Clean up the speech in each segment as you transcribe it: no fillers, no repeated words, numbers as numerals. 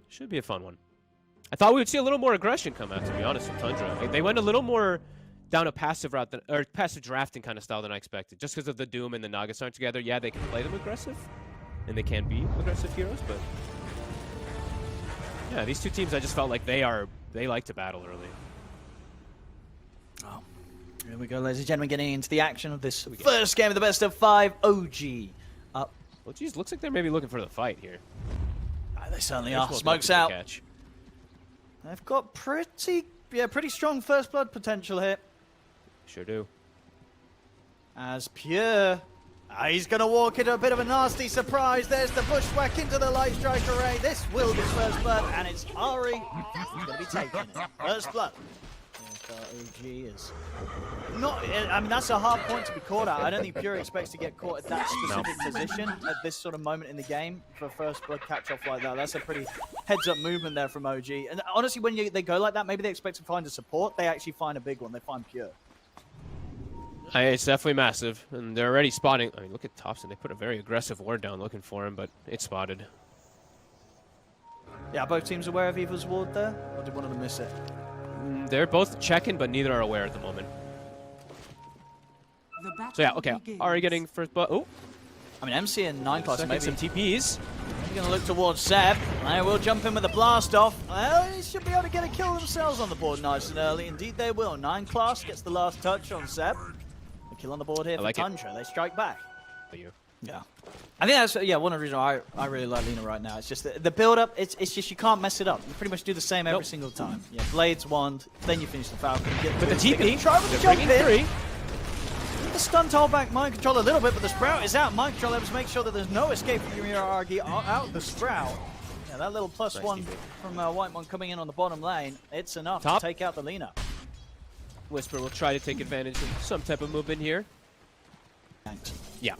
Should be a fun one. I thought we would see a little more aggression come out, to be honest, with Tundra. Like, they went a little more down a passive route, or passive drafting kind of style than I expected. Just because of the Doom and the Nagas aren't together. Yeah, they can play them aggressive, and they can be aggressive heroes, but... Yeah, these two teams, I just felt like they like to battle early. Oh, here we go, ladies and gentlemen, getting into the action of this first game of the best of 5. OG up. Well, geez, looks like they're maybe looking for the fight here. They certainly are. Smokes out. They've got pretty strong first blood potential here. Sure do. As Pure, he's going to walk into a bit of a nasty surprise. There's the bushwhack into the light strike array. This will be first blood, and it's Ari who's going to be taking it. First blood. OG is not. I mean, that's a hard point to be caught at. I don't think Pure expects to get caught at that specific position at this sort of moment in the game for a first blood catch off like that. That's a pretty heads up movement there from OG. And honestly, when they go like that, maybe they expect to find a support. They actually find a big one. They find Pure. It's definitely massive, and they're already spotting. I mean, look at Thompson. They put a very aggressive ward down looking for him, but it's spotted. Yeah, both teams aware of Eva's ward there, or did one of them miss it? They're both checking, but neither are aware at the moment. So yeah, okay. Ari getting first blood. Oh, I mean, MC and 9 class maybe some TPs. He's going to look towards Seb. They will jump in with a blast off. Well, he should be able to get a kill themselves on the board nice and early. Indeed, they will. 9 class gets the last touch on Seb. The kill on the board here for Tundra. They strike back. For you. Yeah. I think that's one of the reasons I really like Lina right now. It's just the build-up, it's just you can't mess it up. You pretty much do the same every single time. Yeah, Blades, Wand, then you finish the Falcon. You get with the TP, try with the jump in. The stun hold back Mind Control a little bit, but the Sprout is out. Mind Control able to make sure that there's no escape from Argy out of the Sprout. Yeah, that little +1 from Whitemon coming in on the bottom lane, it's enough to take out the Lina. Whisper will try to take advantage of some type of movement here. Yeah.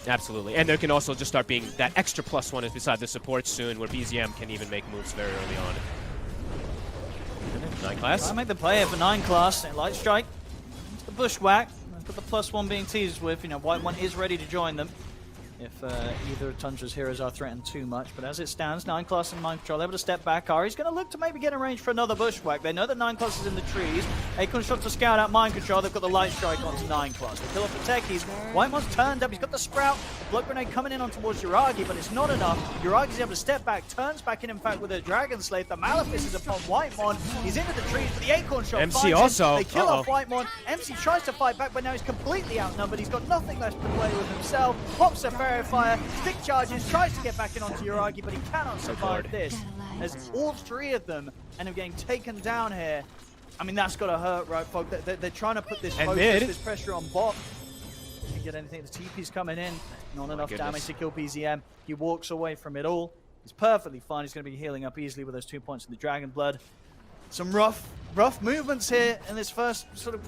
Absolutely, and there can also just start being that extra +1 is beside the support soon, where BZM can even make moves very early on. 9 class. I make the play for 9 class. Light strike. It's the bushwhack. Got the +1 being teased with. You know, Whitemon is ready to join them if either of Tundra's heroes are threatened too much. But as it stands, 9 class and Mind Control able to step back. Ari's going to look to maybe get in range for another bushwhack. They know that 9 class is in the trees. Acorn shot to scout out Mind Control. They've got the light strike onto 9 class. They kill off the techies. Whitemon's turned up. He's got the Sprout. The blood grenade coming in on towards Uragi, but it's not enough. Uragi's able to step back, turns back in fact, with a Dragon Slave. The Malefice is upon Whitemon. He's into the trees, but the Acorn shot MC also. They kill off Whitemon. MC tries to fight back, but now he's completely outnumbered. He's got nothing left to play with himself. Pops a Fairy Fire. Stick charges, tries to get back in onto Uragi, but he cannot survive this. As all 3 of them end up getting taken down here. I mean, that's got to hurt, right, folks? They're trying to put this focus, this pressure on bot. Can't get anything. The TP's coming in. Not enough damage to kill BZM. He walks away from it all. He's perfectly fine. He's going to be healing up easily with those 2 points in the Dragon Blood. Some rough movements here in this first sort of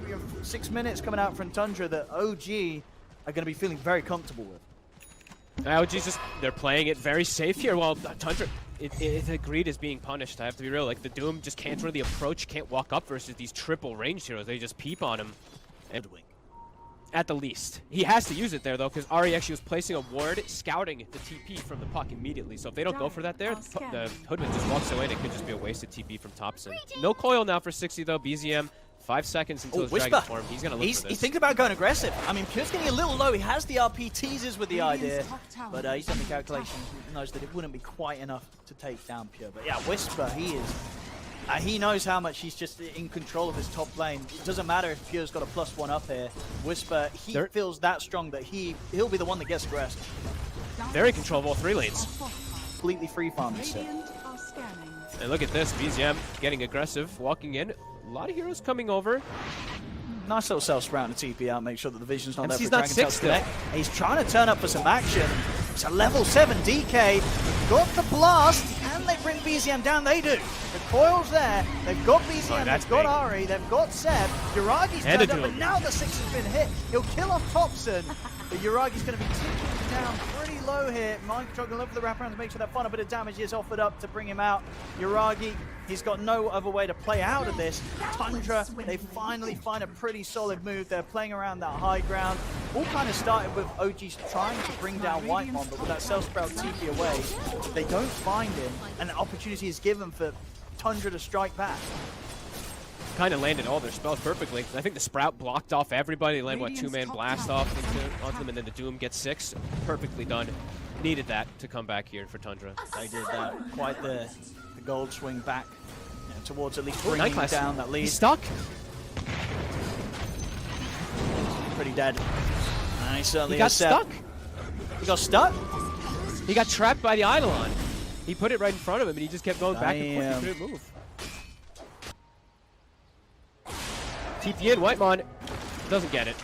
6 minutes coming out from Tundra that OG are going to be feeling very comfortable with. OG's just, they're playing it very safe here, while Tundra, the greed is being punished. I have to be real, like the Doom just can't really approach, can't walk up versus these triple ranged heroes. They just peep on him. And at the least. He has to use it there though, because Ari actually was placing a ward, scouting the TP from the puck immediately. So if they don't go for that there, the Hoodman just walks away and it could just be a wasted TP from Thompson. No coil now for 60 though, BZM. 5 seconds until his Dragon form. He's going to look for this. He's thinking about going aggressive. I mean, Pure's getting a little low. He has the RP teasers with the idea, but he's done the calculation. He knows that it wouldn't be quite enough to take down Pure. But yeah, Whisper, he is... he knows how much he's just in control of his top lane. It doesn't matter if Pure's got a +1 up here. Whisper, he feels that strong that he'll be the one that gets aggressive. Very control of all 3 lanes. Completely free farm this set. And look at this, BZM getting aggressive, walking in. A lot of heroes coming over. Nice little self-sprout and TP out, make sure that the vision's not there for not Dragon Tail to connect. He's trying to turn up for some action. It's a level 7 DK. Got the blast, and they bring BZM down. They do. The coil's there. They've got BZM, they've got Ari, they've got Seb. Uragi's turned up, but now the 6 has been hit. He'll kill off Thompson. But Uragi's going to be ticking down pretty low here. Mind Control going to look for the wraparound to make sure that final bit of damage is offered up to bring him out. Uragi, he's got no other way to play out of this. Tundra, they finally find a pretty solid move. They're playing around that high ground. All kind of started with OGs trying to bring down Whitemon, but with that Self-Sprout TP away, they don't find him, and an opportunity is given for Tundra to strike back. Kind of landed all their spells perfectly. I think the Sprout blocked off everybody. They landed, what, two-man blast off onto them, and then the Doom gets 6. Perfectly done. Needed that to come back here for Tundra. They did that. Quite the gold swing back towards at least bringing down that lead. He's stuck. Pretty dead. And he certainly got stuck. He got stuck? He got trapped by the Eidolon. He put it right in front of him, and he just kept going back and forth. He couldn't move. TP in, Whitemon doesn't get it.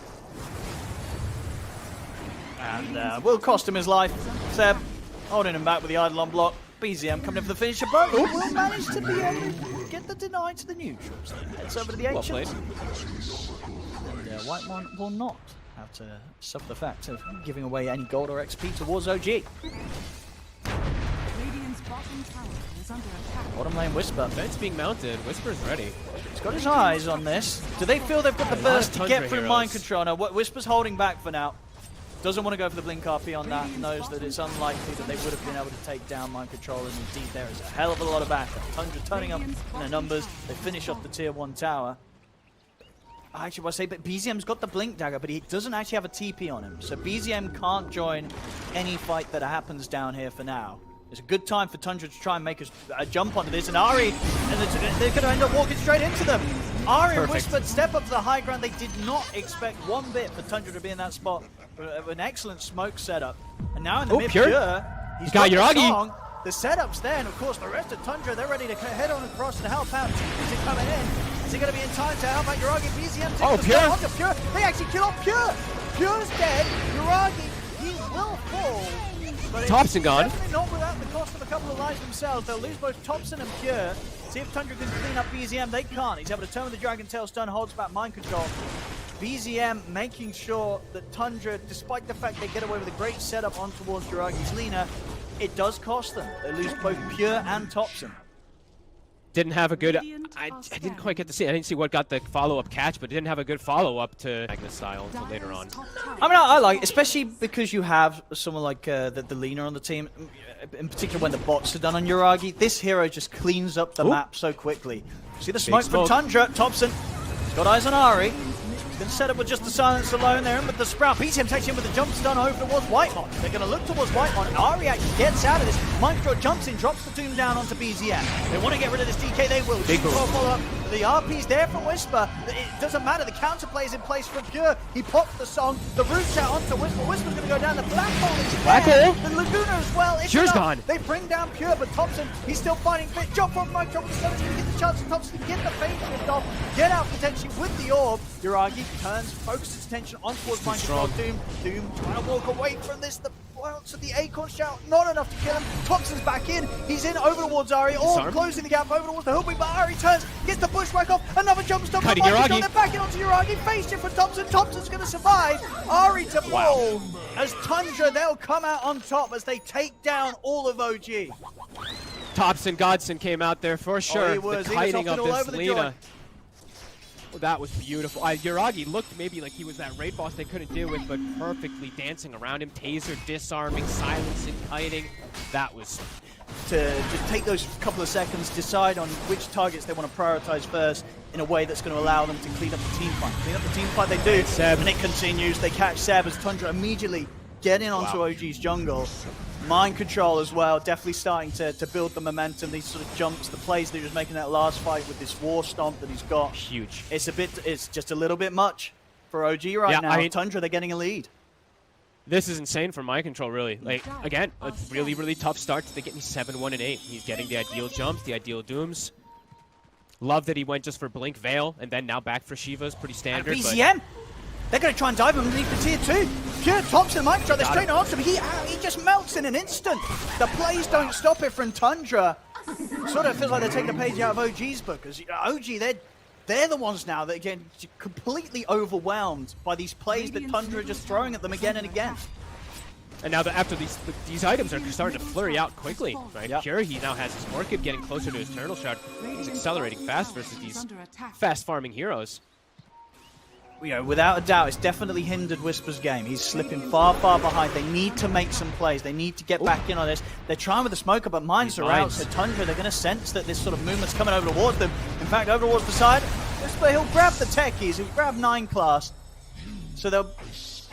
And will cost him his life. Seb holding him back with the Eidolon block. BZM coming in for the finisher, but he will manage to be able to get the deny to the neutrals. Heads over to the Ancients. Well played. And Whitemon will not have to suffer the fact of giving away any gold or XP towards OG. Bottom lane Whisper. Fence being mounted. Whisper's ready. He's got his eyes on this. Do they feel they've got the burst to get through Mind Control? No, Whisper's holding back for now. Doesn't want to go for the Blink RP on that. Knows that it's unlikely that they would have been able to take down Mind Control. And indeed, there is a hell of a lot of backup. Tundra turning up in their numbers. They finish off the tier 1 tower. I actually want to say, but BZM's got the Blink Dagger, but he doesn't actually have a TP on him. So BZM can't join any fight that happens down here for now. It's a good time for Tundra to try and make a jump onto this, and Ari, and they're going to end up walking straight into them. Ari and Whisper step up to the high ground. They did not expect one bit for Tundra to be in that spot. An excellent smoke setup. And now in the mid-pure, he's got Uragi. The setup's there, and of course the rest of Tundra, they're ready to head on across to help out. Is it coming in? Is he going to be in time to help out Uragi? BZM takes the onto Pure. They actually kill off Pure. Pure's dead. Uragi, he will fall. But Thompson gone. Definitely not without the cost of a couple of lives themselves. They'll lose both Thompson and Pure. See if Tundra can clean up BZM. They can't. He's able to turn with the Dragon Tail stun, holds back Mind Control. BZM making sure that Tundra, despite the fact they get away with a great setup on towards Jiragi's Lina, it does cost them. They lose both Pure and Thompson. Didn't have a good... I didn't quite get to see. I didn't see what got the follow-up catch, but didn't have a good follow-up to Magnus style until later on. I mean, I like, especially because you have someone like the Lina on the team, in particular when the bots are done on Uragi. This hero just cleans up the map so quickly. See the smoke from Tundra. Thompson, he's got eyes on Ari. He's going to set up with just the silence alone there, and with the Sprout. BZM takes him with the jump stun over towards Whitemon. They're going to look towards Whitemon. Ari actually gets out of this. Mind Control jumps in, drops the Doom down onto BZM. They want to get rid of this DK, they will. Big follow up. The RP's there from Whisper. It doesn't matter, the counterplay is in place from Pure. He pops the song, the root shot onto Whisper. Whisper's going to go down. The Black Hole is there. The Laguna as well. Pure's gone. They bring down Pure, but Thompson, he's still fighting fit. Jump from Mind Control, he's going to get the chance for Thompson to get the fade shift off, get out potentially with the orb. Uragi turns, focuses attention on towards Mind Control. Doom trying to walk away from this. The bounce of the Acorn shout, not enough to kill him. Thompson's back in. He's in over towards Ari. Orb closing the gap over towards the hook, but Ari turns, gets the pushback off. Another jump stop. They're backing onto Uragi. Face shift for Thompson. Thompson's going to survive. Ari to fall. As Tundra, they'll come out on top as they take down all of OG. Thompson Godson came out there for sure. He was. The kiting of this Lina. Oh, that was beautiful. Uragi looked maybe like he was that raid boss they couldn't deal with, but perfectly dancing around him. Taser, disarming, silencing, kiting. That was... To take those couple of seconds, decide on which targets they want to prioritize first in a way that's going to allow them to clean up the team fight. Clean up the team fight they do, and it continues. They catch Seb as Tundra immediately get in onto OG's jungle. Mind Control as well, definitely starting to build the momentum, these sort of jumps, the plays that he was making that last fight with this war stomp that he's got. Huge. It's just a little bit much for OG right now. I mean, Tundra, they're getting a lead. This is insane for Mind Control, really. Like, again, a really, really tough start. They get me 7-1 and 8. He's getting the ideal jumps, the ideal dooms. Love that he went just for Blink Veil, and then now back for Shiva's pretty standard. And BZM, they're going to try and dive him underneath the tier 2. Pure Thompson, Mind Control, they're straight onto him. He just melts in an instant. The plays don't stop it from Tundra. Sort of feels like they're taking a page out of OG's book. Because OG, they're the ones now that get completely overwhelmed by these plays that Tundra are just throwing at them again and again. And now that after these items are starting to flurry out quickly, right? Yep. Pure, he now has his Orchid getting closer to his Turtle Shard. He's accelerating fast versus these fast farming heroes. You know, without a doubt, it's definitely hindered Whisper's game. He's slipping far, far behind. They need to make some plays. They need to get back in on this. They're trying with the smoker, but mines are out. So Tundra, they're going to sense that this sort of movement's coming over towards them. In fact, over towards the side, Whisper, he'll grab the techies. He'll grab 9 class. So they'll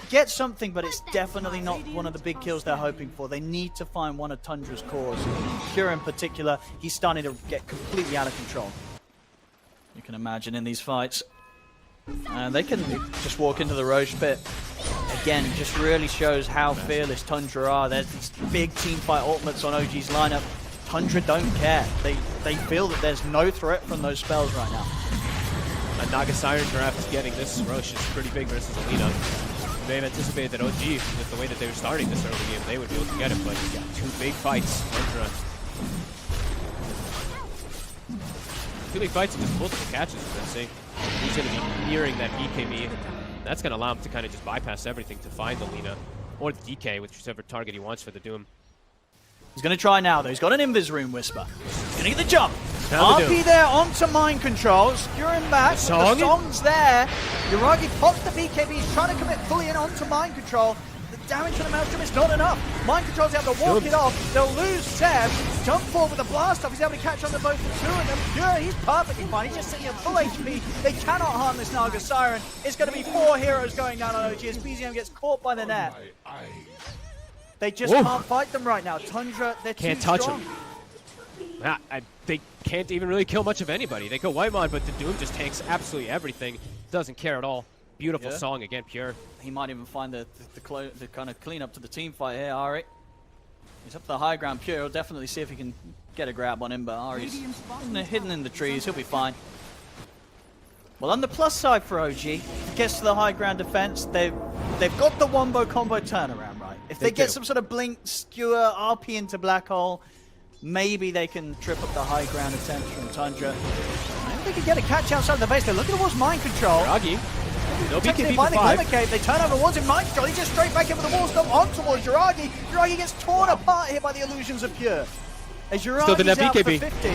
get something, but it's definitely not one of the big kills they're hoping for. They need to find one of Tundra's cores. Pure in particular, he's starting to get completely out of control. You can imagine in these fights. And they can just walk into the Roche pit. Again, it just really shows how fearless Tundra are. There's these big team fight ultimates on OG's lineup. Tundra don't care. They feel that there's no threat from those spells right now. A Naga Siren draft getting this Roche is pretty big versus Alina. They have anticipated that OG, with the way that they were starting this early game, they would be able to get it, but yeah, 2 big fights. Tundra. 2 big fights and just multiple catches, we're going to see. He's going to be nearing that BKB. That's going to allow him to kind of just bypass everything to find Alina, or the DK, whichever target he wants for the Doom. He's going to try now, though. He's got an Invis Rune, Whisper. He's going to get the jump. RP there onto mind control. Skewering back. The song's there. Yuragi pops the BKB. He's trying to commit fully in onto mind control. The damage to the Maelstrom is not enough. Mind control's able to walk it off. They'll lose Seb. Jump forward with a blast off. He's able to catch on to both the 2 of them. Pure, he's perfectly fine. He's just sitting at full HP. They cannot harm this Naga Siren. It's going to be 4 heroes going down on OG as BZM gets caught by the net. They just can't fight them right now. Tundra, they're too strong. Can't touch them. They can't even really kill much of anybody. They go Whitemon, but the Doom just takes absolutely everything. Doesn't care at all. Beautiful song again, Pure. He might even find the kind of clean up to the team fight here, Ari. He's up to the high ground. Pure, he'll definitely see if he can get a grab on him, but Ari's hidden in the trees. He'll be fine. Well, on the plus side for OG, if he gets to the high ground defense, they've got the wombo combo turnaround, right? If they get some sort of blink, skewer, RP into black hole, maybe they can trip up the high ground attempt from Tundra. Maybe they can get a catch outside the base. They're looking towards mind control. Yuragi. No BKB for 5. They turn over towards him. Mind control. He just straight back into the wall stop on towards Yuragi. Yuragi gets torn apart here by the illusions of Pure. As Yuragi's out for 50.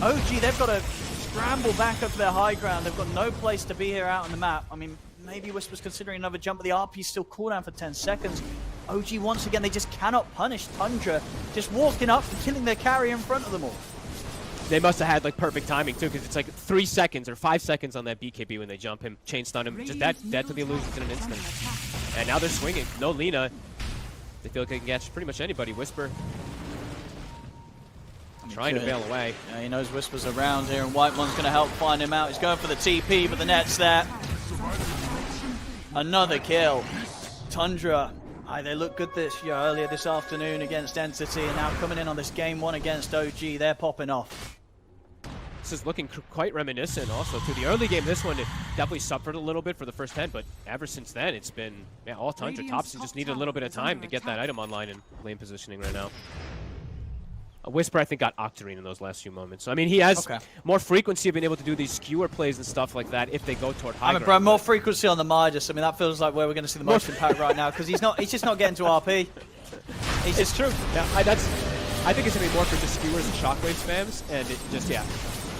OG, they've got to scramble back up to their high ground. They've got no place to be here out on the map. I mean, maybe Whisper's considering another jump, but the RP's still cooldown for 10 seconds. OG, once again, they just cannot punish Tundra, just walking up and killing their carry in front of them all. They must have had like perfect timing too, because it's like 3 seconds or 5 seconds on that BKB when they jump him, chain stun him, just that to the illusions in an instant. And now they're swinging. No Lina. They feel like they can catch pretty much anybody. Whisper trying to bail away. Yeah, he knows Whisper's around here, and Whitemon's going to help find him out. He's going for the TP, but the net's there. Another kill. Tundra, they looked good earlier this afternoon against Entity, and now coming in on this game 1 against OG, they're popping off. This is looking quite reminiscent also to the early game. This one, it definitely suffered a little bit for the first 10, but ever since then, it's been all Tundra. Topson just needed a little bit of time to get that item online in lane positioning right now. Whisper, I think, got Octarine in those last few moments. So, I mean, he has more frequency of being able to do these skewer plays and stuff like that if they go toward high ground. Bro, more frequency on the Midas. I mean, that feels like where we're going to see the most impact right now, because he's just not getting to RP. It's true. Yeah, I think it's going to be more for just skewers and shockwave spams, and it just,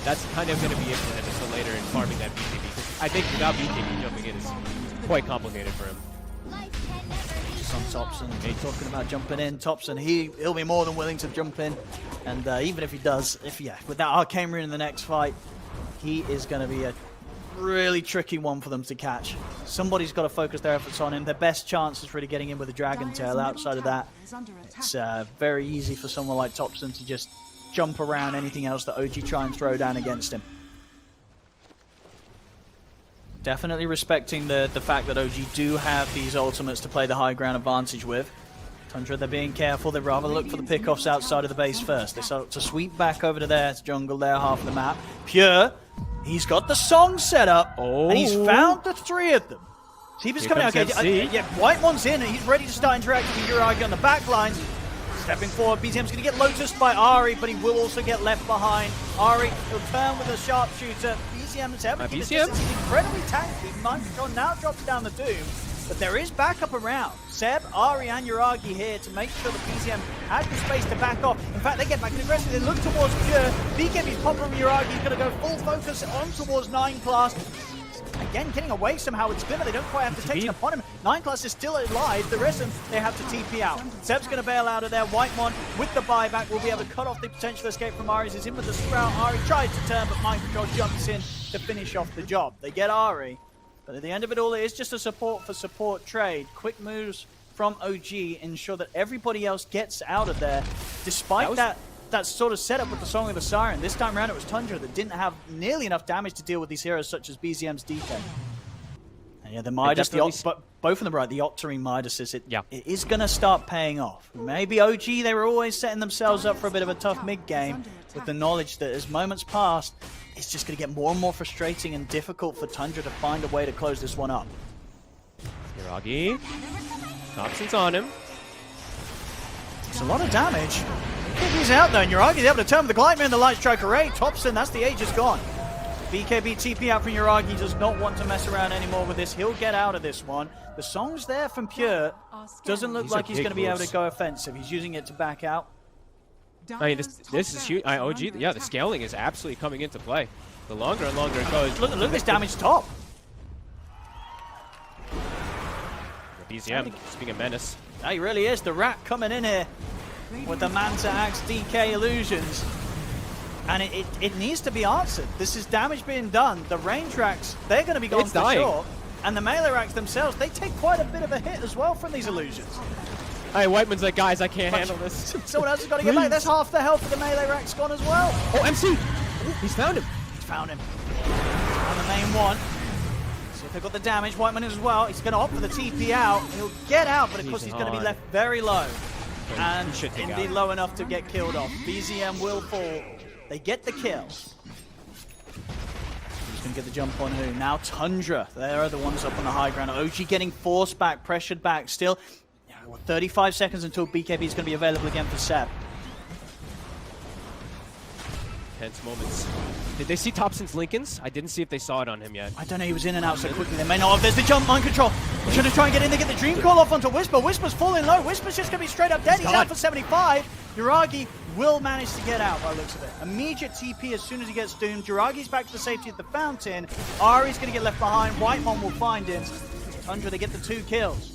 that's kind of going to be it for him until later in farming that BKB. Because I think without BKB jumping in is quite complicated for him. On Topson, talking about jumping in. Topson, he'll be more than willing to jump in, and even if he does, with that Arcane Rune in the next fight, he is going to be a really tricky one for them to catch. Somebody's got to focus their efforts on him. Their best chance is really getting in with a Dragon Tail. Outside of that, it's very easy for someone like Topson to just jump around anything else that OG try and throw down against him. Definitely respecting the fact that OG do have these ultimates to play the high ground advantage with. Tundra, they're being careful. They'd rather look for the pickoffs outside of the base first. They start to sweep back over to their jungle, their half of the map. Pure, he's got the song set up, and he's found the 3 of them. Teepa's coming out. Okay, Whitemon's in, and he's ready to start interacting with Yuragi on the back lines. Stepping forward, BZM's going to get lotused by Ari, but he will also get left behind. Ari, he'll turn with a sharpshooter. BZM's everything is just incredibly tanky. Mind Control now drops down the Doom, but there is backup around. Seb, Ari, and Yuragi here to make sure that BZM has the space to back off. In fact, they get back in aggressive. They look towards Pure. BKB's popping from Yuragi. He's going to go full focus on towards 9 Class. Again, getting away somehow with Glimmer. They don't quite have protection upon him. 9 Class is still alive. The rest of them, they have to TP out. Seb's going to bail out of there. Whitemon with the buyback will be able to cut off the potential escape from Ari. He's in with the Sprout. Ari tries to turn, but Mind Control jumps in to finish off the job. They get Ari, but at the end of it all, it is just a support for support trade. Quick moves from OG ensure that everybody else gets out of there, despite that sort of setup with the Song of the Siren. This time around, it was Tundra that didn't have nearly enough damage to deal with these heroes such as BZM's DK. And yeah, the Midas, but both of them are right. The Octarine Midases, it is going to start paying off. Maybe OG, they were always setting themselves up for a bit of a tough mid-game with the knowledge that as moments pass, it's just going to get more and more frustrating and difficult for Tundra to find a way to close this one up. Yuragi. Thompson's on him. It's a lot of damage. He's out though, and Yuragi's able to turn the Gleitman, the Light Strike Array. Thompson, that's the Aegis gone. BKB TP out from Yuragi, does not want to mess around anymore with this. He'll get out of this one. The Song's there from Pure. Doesn't look like he's going to be able to go offensive. He's using it to back out. I mean, this is huge. OG, yeah, the scaling is absolutely coming into play. The longer and longer it goes. Look at this damage top. BZM just being a menace. He really is. The Rat coming in here with the Manta Axe DK illusions. And it needs to be answered. This is damage being done. The range racks, they're going to be gone for sure. And the melee racks themselves, they take quite a bit of a hit as well from these illusions. Hey, Whiteman's like, guys, I can't handle this. Someone else has got to get back. That's half the health of the melee racks gone as well. Oh, MC! Ooh, he's found him. He's found him. On the main one. See if they've got the damage. Whiteman as well. He's going to opt for the TP out. He'll get out, but of course he's going to be left very low. And indeed low enough to get killed off. BZM will fall. They get the kill. Who's going to get the jump on who? Now Tundra. They're the ones up on the high ground. OG getting forced back, pressured back still. 35 seconds until BKB is going to be available again for Seb. Tense moments. Did they see Thompson's Lincolns? I didn't see if they saw it on him yet. I don't know, he was in and out so quickly. They may not have. There's the jump, Mind Control. Should have tried and get in there, get the Dream Call off onto Whisper. Whisper's falling low. Whisper's just going to be straight up dead. He's out for 75. Yuragi will manage to get out by the looks of it. Immediate TP as soon as he gets doomed. Yuragi's back to the safety of the fountain. Ari's going to get left behind. Whitemon will find him. Tundra, they get the 2 kills.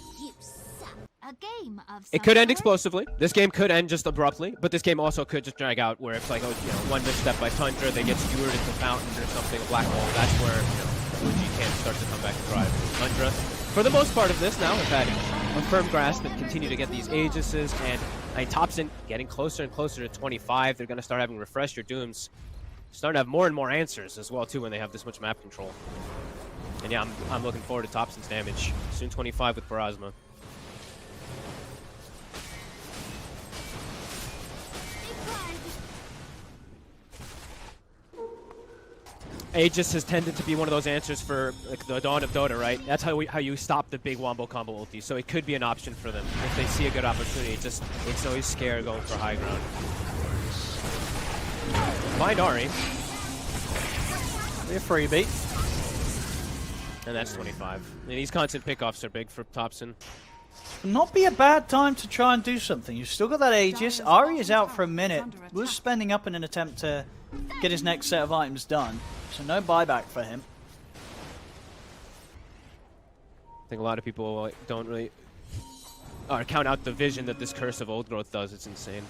It could end explosively. This game could end just abruptly, but this game also could just drag out where it's like, oh, you know, one misstep by Tundra, they get skewered into fountain or something, a black hole. That's where, you know, OG can start to come back and drive. Tundra, for the most part of this now, have had a firm grasp and continue to get these Aegises, and I mean, Thompson getting closer and closer to 25. They're going to start having refresh your Dooms. Starting to have more and more answers as well, too, when they have this much map control. And yeah, I'm looking forward to Thompson's damage. Soon 25 with Parasma. Aegis has tended to be one of those answers for like the dawn of Dota, right? That's how you stop the big wombo combo ulti. So it could be an option for them if they see a good opportunity. It's always scary going for high ground. Find Ari. Be a freebie. And that's 25. And these constant pickoffs are big for Thompson. Not be a bad time to try and do something. You've still got that Aegis. Ari is out for a minute. Was spending up in an attempt to get his next set of items done. So no buyback for him. I think a lot of people don't really count out the vision that this Curse of Old Growth does. It's insane.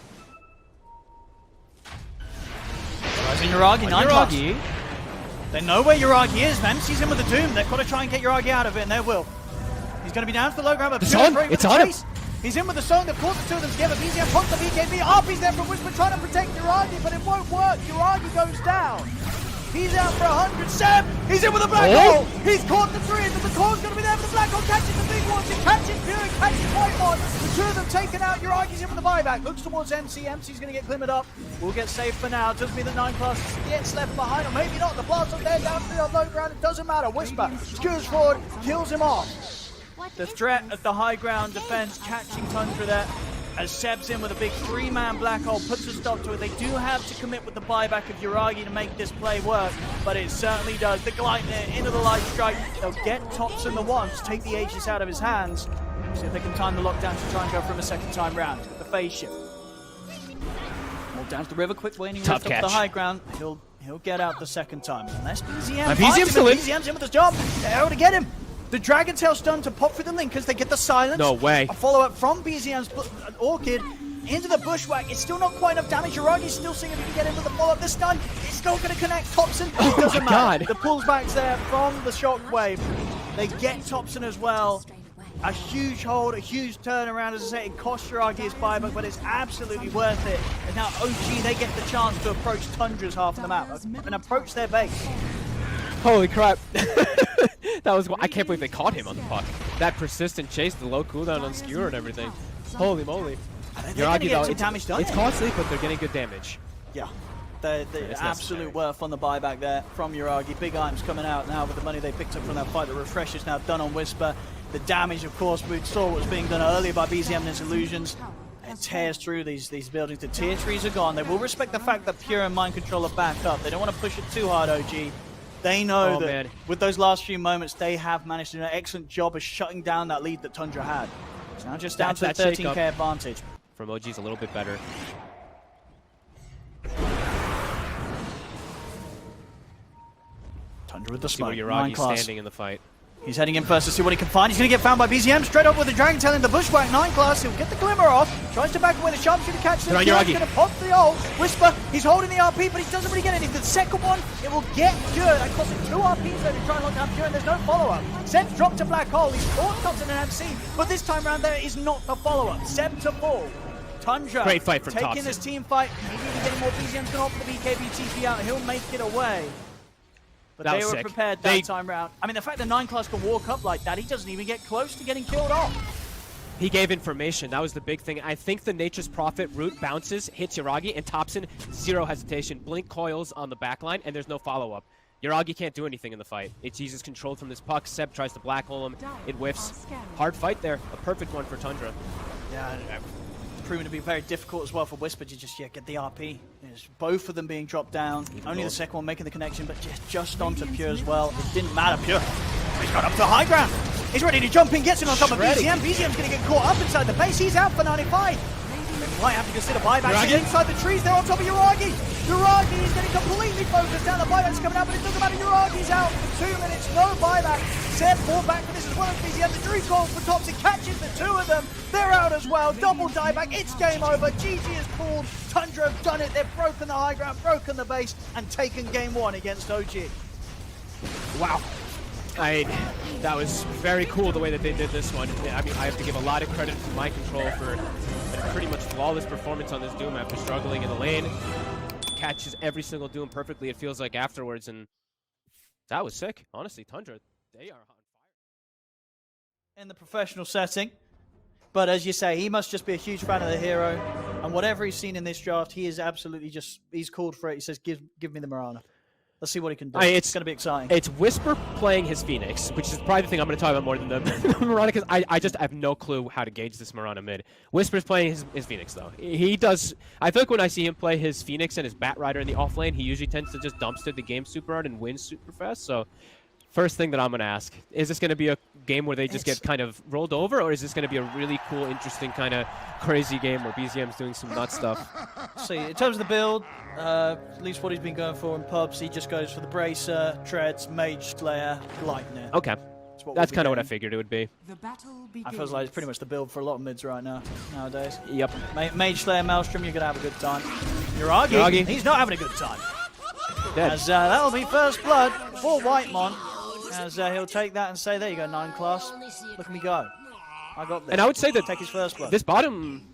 Rising Yuragi, 9 Yuragi. They know where Yuragi is, man. Sees him with the Doom. They've got to try and get Yuragi out of it, and they will. He's going to be down to the low ground, but it's on him. He's in with the Song. They've caught the 2 of them together. BZM punts the BKB. RP's there from Whisper trying to protect Yuragi, but it won't work. Yuragi goes down. He's out for 100. Seb, he's in with a black hole. He's caught the 3, but the core's going to be there for the black hole. Catches the big ones. He catches Fury, catches Whitemon. The 2 of them taken out. Yuragi's in with the buyback. Looks towards MC. MC's going to get glimmered up. We'll get saved for now. Doesn't mean the 9 class gets left behind, or maybe not. The blast on there down to the low ground. It doesn't matter. Whisper skewers forward, kills him off. The threat of the high ground defense catching Tundra there. as Seb's in with a big 3-man black hole, puts a stop to it. They do have to commit with the buyback of Yuragi to make this play work, but it certainly does. The Gleitner into the light strike. They'll get Thompson the once, take the Aegis out of his hands. See if they can time the lockdown to try and go for him a second time round. The phase shift. Well, down to the river, quick waning lift up to the high ground. He'll get out the second time. Unless BZM BZM's still in. BZM's in with his job. They're able to get him. The Dragon Tail stun to pop through the Linkers. They get the silence. No way. A follow-up from BZM's Orchid into the Bushwhack. It's still not quite enough damage. Yuragi's still seeing if he can get into the follow-up. The stun is still going to connect Thompson. It doesn't matter. The pulls back's there from the Shockwave. They get Thompson as well. A huge hold, a huge turnaround. As I say, it costs Yuragi his buyback, but it's absolutely worth it. And now OG, they get the chance to approach Tundra's half of the map and approach their base. Holy crap. That was, I can't believe they caught him on the puck. That persistent chase, the low cooldown on Skewer and everything. Holy moly. Yuragi, though, it's costly, but they're getting good damage. Yeah. The absolute worth on the buyback there from Yuragi. Big items coming out now with the money they picked up from that fight. The refresh is now done on Whisper. The damage, of course, we saw what was being done earlier by BZM and his illusions. It tears through these buildings. The tier 3s are gone. They will respect the fact that Pure and Mind Control are back up. They don't want to push it too hard, OG. They know that with those last few moments, they have managed to do an excellent job of shutting down that lead that Tundra had. It's now just down to the 13k advantage. From OG's a little bit better. Tundra with the smoke. Yuragi's standing in the fight. He's heading in first to see what he can find. He's going to get found by BZM. Straight up with the Dragon Tail in the Bushwhack 9 class. He'll get the Glimmer off. Tries to back away. The Sharpshooter catches him. He's going to pop the ult. Whisper, he's holding the RP, but he doesn't really get anything. The second one, it will get Pure. That costs him 2 RPs though to try and lock down Pure, and there's no follow-up. Seb's dropped to Black Hole. He's caught Thompson and MC, but this time around there is not the follow-up. Seb to fall. Tundra great fight from taking Thompson. this team fight. Maybe even getting more. BZM's going to offer the BKB TP out. He'll make it away. But they were prepared that time round. I mean, the fact that 9 class can walk up like that, he doesn't even get close to getting killed off. He gave information. That was the big thing. I think the Nature's Prophet root bounces, hits Yuragi, and Thompson, 0 hesitation. Blink coils on the back line, and there's no follow-up. Yuragi can't do anything in the fight. It's Jesus controlled from this puck. Seb tries to black hole him. It whiffs. Hard fight there. A perfect one for Tundra. Yeah, proven to be very difficult as well for Whisper to just get the RP. There's both of them being dropped down. Only the second one making the connection, but just onto Pure as well. It didn't matter. Pure, he's got up to the high ground. He's ready to jump in, gets in on top of BZM. BZM's going to get caught up inside the base. He's out for 95. They might have to consider buybacks inside the trees. They're on top of Yuragi. Yuragi is getting completely focused down. The buyback's coming out, but it doesn't matter. Yuragi's out for 2 minutes. No buyback. Seb fall back for this as well as BZM. The Dream calls for Thompson, catches the 2 of them. They're out as well. Double dieback. It's game over. GG is pulled. Tundra have done it. They've broken the high ground, broken the base, and taken game 1 against OG. Wow. That was very cool the way that they did this one. I mean, I have to give a lot of credit to Mind Control for a pretty much flawless performance on this Doom after struggling in the lane. Catches every single Doom perfectly, it feels like, afterwards, and that was sick. Honestly, Tundra, they are on fire. In the professional setting, but as you say, he must just be a huge fan of the hero, and whatever he's seen in this draft, he is absolutely he's called for it. He says, give me the Mirana. Let's see what he can do. It's going to be exciting. It's Whisper playing his Phoenix, which is probably the thing I'm going to talk about more than the Mirana, because I just have no clue how to gauge this Mirana mid. Whisper's playing his Phoenix, though. He does... I feel like when I see him play his Phoenix and his Bat Rider in the offlane, he usually tends to just dumpster the game super hard and win super fast, so... First thing that I'm going to ask, is this going to be a game where they just get kind of rolled over, or is this going to be a really cool, interesting, kind of crazy game where BZM's doing some nut stuff? See, in terms of the build, at least what he's been going for in pubs, he just goes for the Bracer, Treads, Mage Slayer, Gleitner. Okay. That's kind of what I figured it would be. I feel like it's pretty much the build for a lot of mids right now, nowadays. Yep. Mage Slayer, Maelstrom, you're going to have a good time. Yuragi, he's not having a good time. Dead. As that'll be first blood for Whitemon. As he'll take that and say, there you go, 9 class. Look at me go. I got this. And I would say that take his first blood. This bottom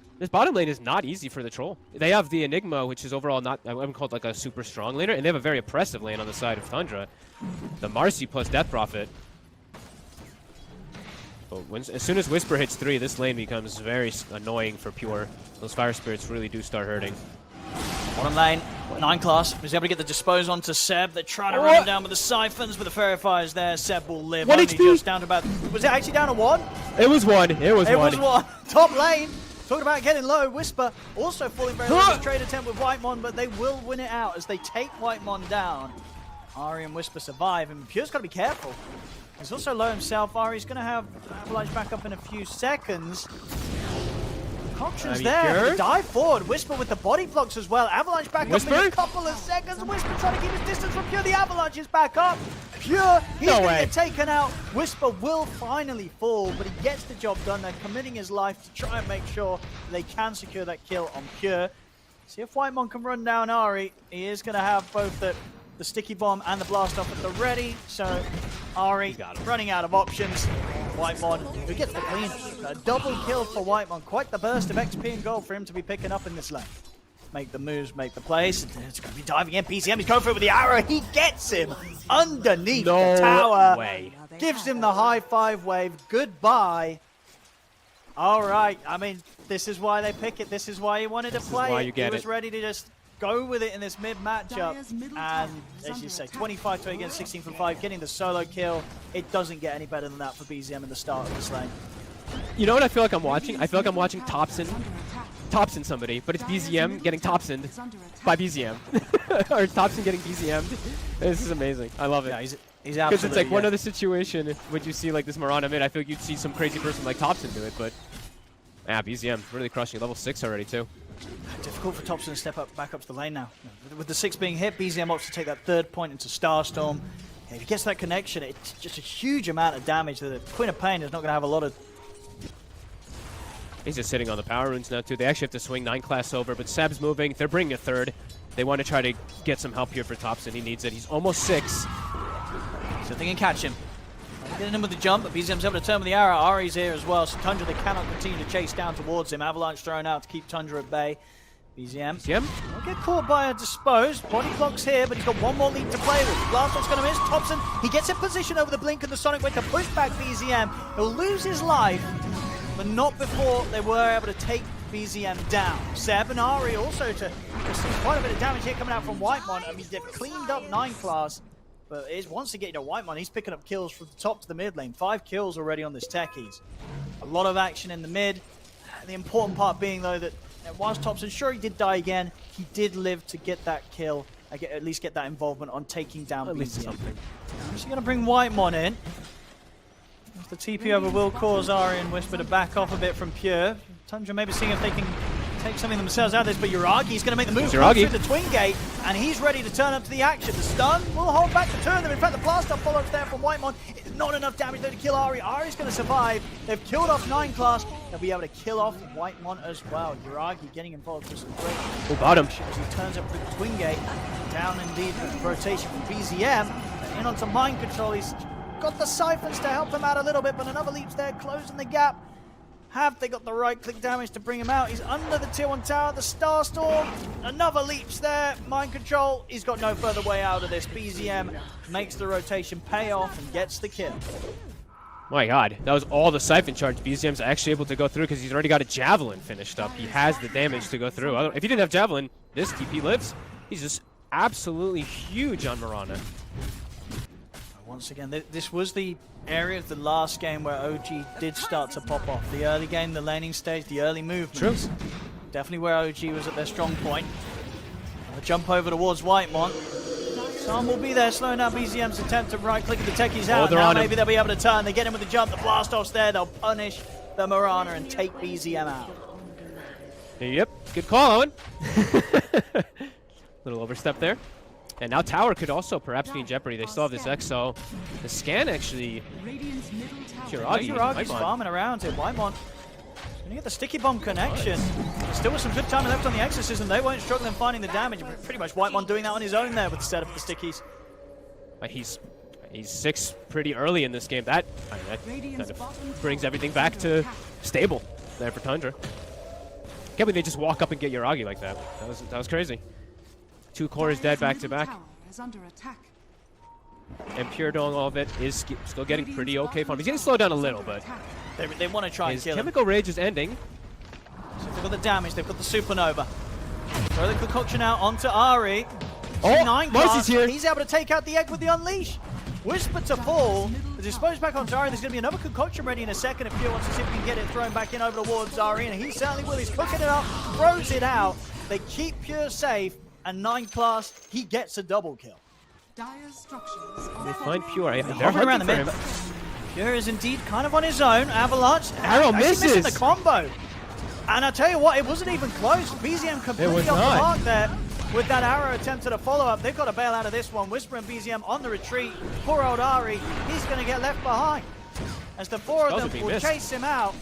lane is not easy for the Troll. They have the Enigma, which is overall not, I wouldn't call it like a super strong laner, and they have a very oppressive lane on the side of Tundra. The Marcy plus Death Prophet. But as soon as Whisper hits 3, this lane becomes very annoying for Pure. Those Fire Spirits really do start hurting. Bottom lane, 9 class, was able to get the dispose onto Seb. They're trying to run him down with the Siphons, but the Fairy Fire's there. Seb will live. 1 Only HP. just down to about... Was it actually down to 1? It was 1. It was 1. It was 1. Top lane. Talking about getting low, Whisper also falling very low in this trade attempt with Whitemon, but they will win it out as they take Whitemon down. Ari and Whisper survive, and Pure's got to be careful. He's also low himself. Ari's going to have Avalanche back up in a few seconds. Conction's there. The dive forward. Whisper with the body blocks as well. Avalanche back up in a couple of seconds. Whisper trying to keep his distance from Pure. The Avalanche is back up. Pure, he's going to get taken out. Whisper will finally fall, but he gets the job done. They're committing his life to try and make sure they can secure that kill on Pure. See if Whitemon can run down Ari. He is going to have both the sticky bomb and the blast off at the ready. So Ari running out of options. Whitemon, who gets the clean. A double kill for Whitemon. Quite the burst of XP and gold for him to be picking up in this lane. Make the moves, make the plays. It's going to be diving in. BZM, he's going for it with the arrow. He gets him underneath the tower. Gives him the high five wave. Goodbye. All right. I mean, this is why they pick it. This is why he wanted to play it. He was ready to just go with it in this mid matchup. And as you say, 25 to 8 against 16 from 5, getting the solo kill. It doesn't get any better than that for BZM in the start of this lane. You know what I feel like I'm watching? I feel like I'm watching Topson somebody, but it's BZM getting Topsoned by BZM. Or it's Topson getting BZM'd. This is amazing. I love it. Yeah, he's because it's like one other situation, would you see like this Mirana mid, I feel like you'd see some crazy person like Topson do it, but yeah, BZM really crushing. Level 6 already too. Difficult for Topson to step up back up to the lane now. With the 6 being hit, BZM opts to take that 3rd point into Starstorm. If he gets that connection, it's just a huge amount of damage that the Queen of Pain is not going to have a lot of. He's just sitting on the power runes now too. They actually have to swing 9 class over, but Seb's moving. They're bringing a 3rd. They want to try to get some help here for Topson. He needs it. He's almost 6. So they can catch him. Getting him with the jump, but BZM's able to turn with the arrow. Ari's here as well, so Tundra, they cannot continue to chase down towards him. Avalanche thrown out to keep Tundra at bay. BZM will get caught by a dispose. Body clock's here, but he's got one more lead to play with. Blast one's going to miss. Topson, he gets in position over the blink and the Sonic Wave to push back BZM. He'll lose his life, but not before they were able to take BZM down. Seb and Ari also to see quite a bit of damage here coming out from Whitemon. I mean, they've cleaned up 9 class. But it wants to get to Whitemon. He's picking up kills from the top to the mid lane. 5 kills already on this Techies. A lot of action in the mid. The important part being, though, that whilst Topson, sure, he did die again, he did live to get that kill. At least get that involvement on taking down BZM. He's going to bring Whitemon in. If the TP over will cause Ari and Whisper to back off a bit from Pure. Tundra maybe seeing if they can take something themselves out of this, but Yuragi's going to make the move through the Twin Gate, and he's ready to turn up to the action. The stun will hold back the 2 of them. In fact, the blast up follows there from Whitemon. It's not enough damage there to kill Ari. Ari's going to survive. They've killed off 9 class. They'll be able to kill off Whitemon as well. Yuragi getting involved with some great. Oh, got him. As he turns up through the Twin Gate. Down indeed with the rotation from BZM. In onto Mind Control. He's got the siphons to help him out a little bit, but another leap's there, closing the gap. Have they got the right click damage to bring him out? He's under the tier 1 tower, the Starstorm. Another leap's there. Mind Control. He's got no further way out of this. BZM makes the rotation pay off and gets the kill. My God, that was all the siphon charge. BZM's actually able to go through because he's already got a Javelin finished up. He has the damage to go through. If he didn't have Javelin, this TP lives. He's just absolutely huge on Mirana. Once again, this was the area of the last game where OG did start to pop off. The early game, the laning stage, the early movements. True. Definitely where OG was at their strong point. A jump over towards Whitemon. Sam will be there, slowing down BZM's attempt to right-click the Techies out. Now maybe they'll be able to turn. They get him with the jump. The blast-off's there. They'll punish the Mirana and take BZM out. Yep, good call, Owen. Little overstep there. And now tower could also perhaps be in jeopardy. They still have this Exo. The scan actually. Yuragi's farming around here. Whitemon gonna get the sticky bomb connection. Still with some good time left on the Exorcism. They won't struggle in finding the damage. Pretty much Whitemon doing that on his own there with the setup of the stickies. He's 6 pretty early in this game. That kind of brings everything back to stable there for Tundra. Can't believe they just walk up and get Yuragi like that. That was crazy. 2 cores dead back to back. And Pure doing all of it is still getting pretty okay for him. He's getting slowed down a little, but they want to try and kill him. His chemical rage is ending. So they've got the damage, they've got the supernova. Throw the concoction out onto Ari. Oh, Marcy's here. He's able to take out the egg with the unleash. Whisper to fall. As exposed back on Zari, there's going to be another concoction ready in a second if Pure wants to see if he can get it thrown back in over towards Zari, and he certainly will. He's cooking it up, throws it out. They keep Pure safe, and 9 class, he gets a double kill. They find Pure. They're Hovering around the hunting mid. for him. Pure is indeed kind of on his own. Avalanche Arrow actually missing misses. the combo. And I tell you what, it wasn't even close. BZM completely off the mark there with that arrow attempt at a follow-up. They've got to bail out of this one. Whisper and BZM on the retreat. Poor old Ari, he's going to get left behind. As the 4 of them will chase him out.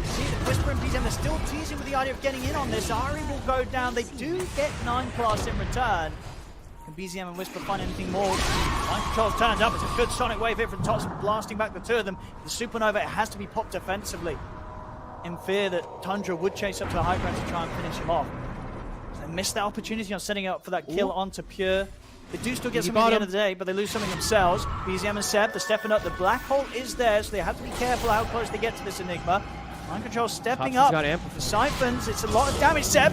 See that Whisper and BZM are still teasing with the idea of getting in on this. Ari will go down. They do get 9 class in return. Can BZM and Whisper find anything more? Mind Control turns up. It's a good sonic wave here from Tots, blasting back the 2 of them. The Supernova, it has to be popped defensively, in fear that Tundra would chase up to the high ground to try and finish him off. So they missed that opportunity on setting up for that kill onto Pure. They do still get something at the end of the day, but they lose something themselves. BZM and Seb, they're stepping up. The black hole is there, so they have to be careful how close they get to this Enigma. Mind Control stepping up. The Siphons, it's a lot of damage. Seb,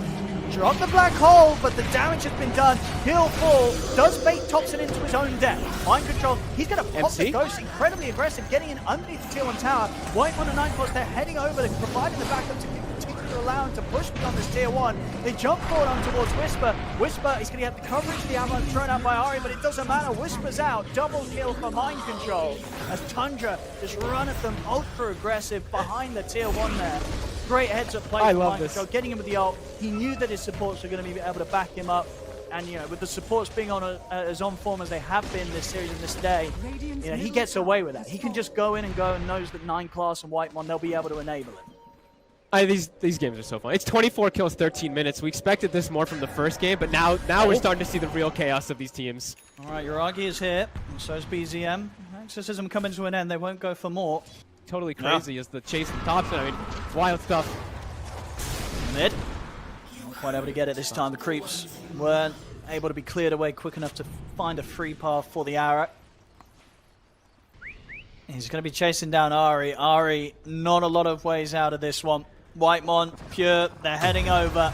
drop the black hole, but the damage has been done. He'll fall. Does bait Thompson into his own death. Mind Control, he's going to pop the Ghost. Incredibly aggressive, getting in underneath the tier 1 tower. White on a 9 plus, they're heading over. They're providing the backup to continue to allow him to push beyond this tier 1. They jump forward on towards Whisper. Whisper is going to get the coverage of the avalanche thrown out by Ari, but it doesn't matter. Whisper's out. Double kill for Mind Control as Tundra just run at them ultra aggressive behind the tier 1 there. Great heads up play from Mind Control, getting him with the ult. He knew that his supports were going to be able to back him up. And, you know, with the supports being on as on form as they have been this series and this day, you know, he gets away with that. He can just go in and go and knows that 9 class and Whitemon, they'll be able to enable it. These games are so fun. It's 24 kills, 13 minutes. We expected this more from the first game, but now we're starting to see the real chaos of these teams. All right, Uragi is here, and so is BZM. Exorcism coming to an end. They won't go for more. Totally crazy as the chase from Thompson. I mean, wild stuff. Mid. Not quite able to get it this time. The creeps weren't able to be cleared away quick enough to find a free path for the arrow. He's going to be chasing down Ari. Ari, not a lot of ways out of this one. Whitemon, Pure, they're heading over.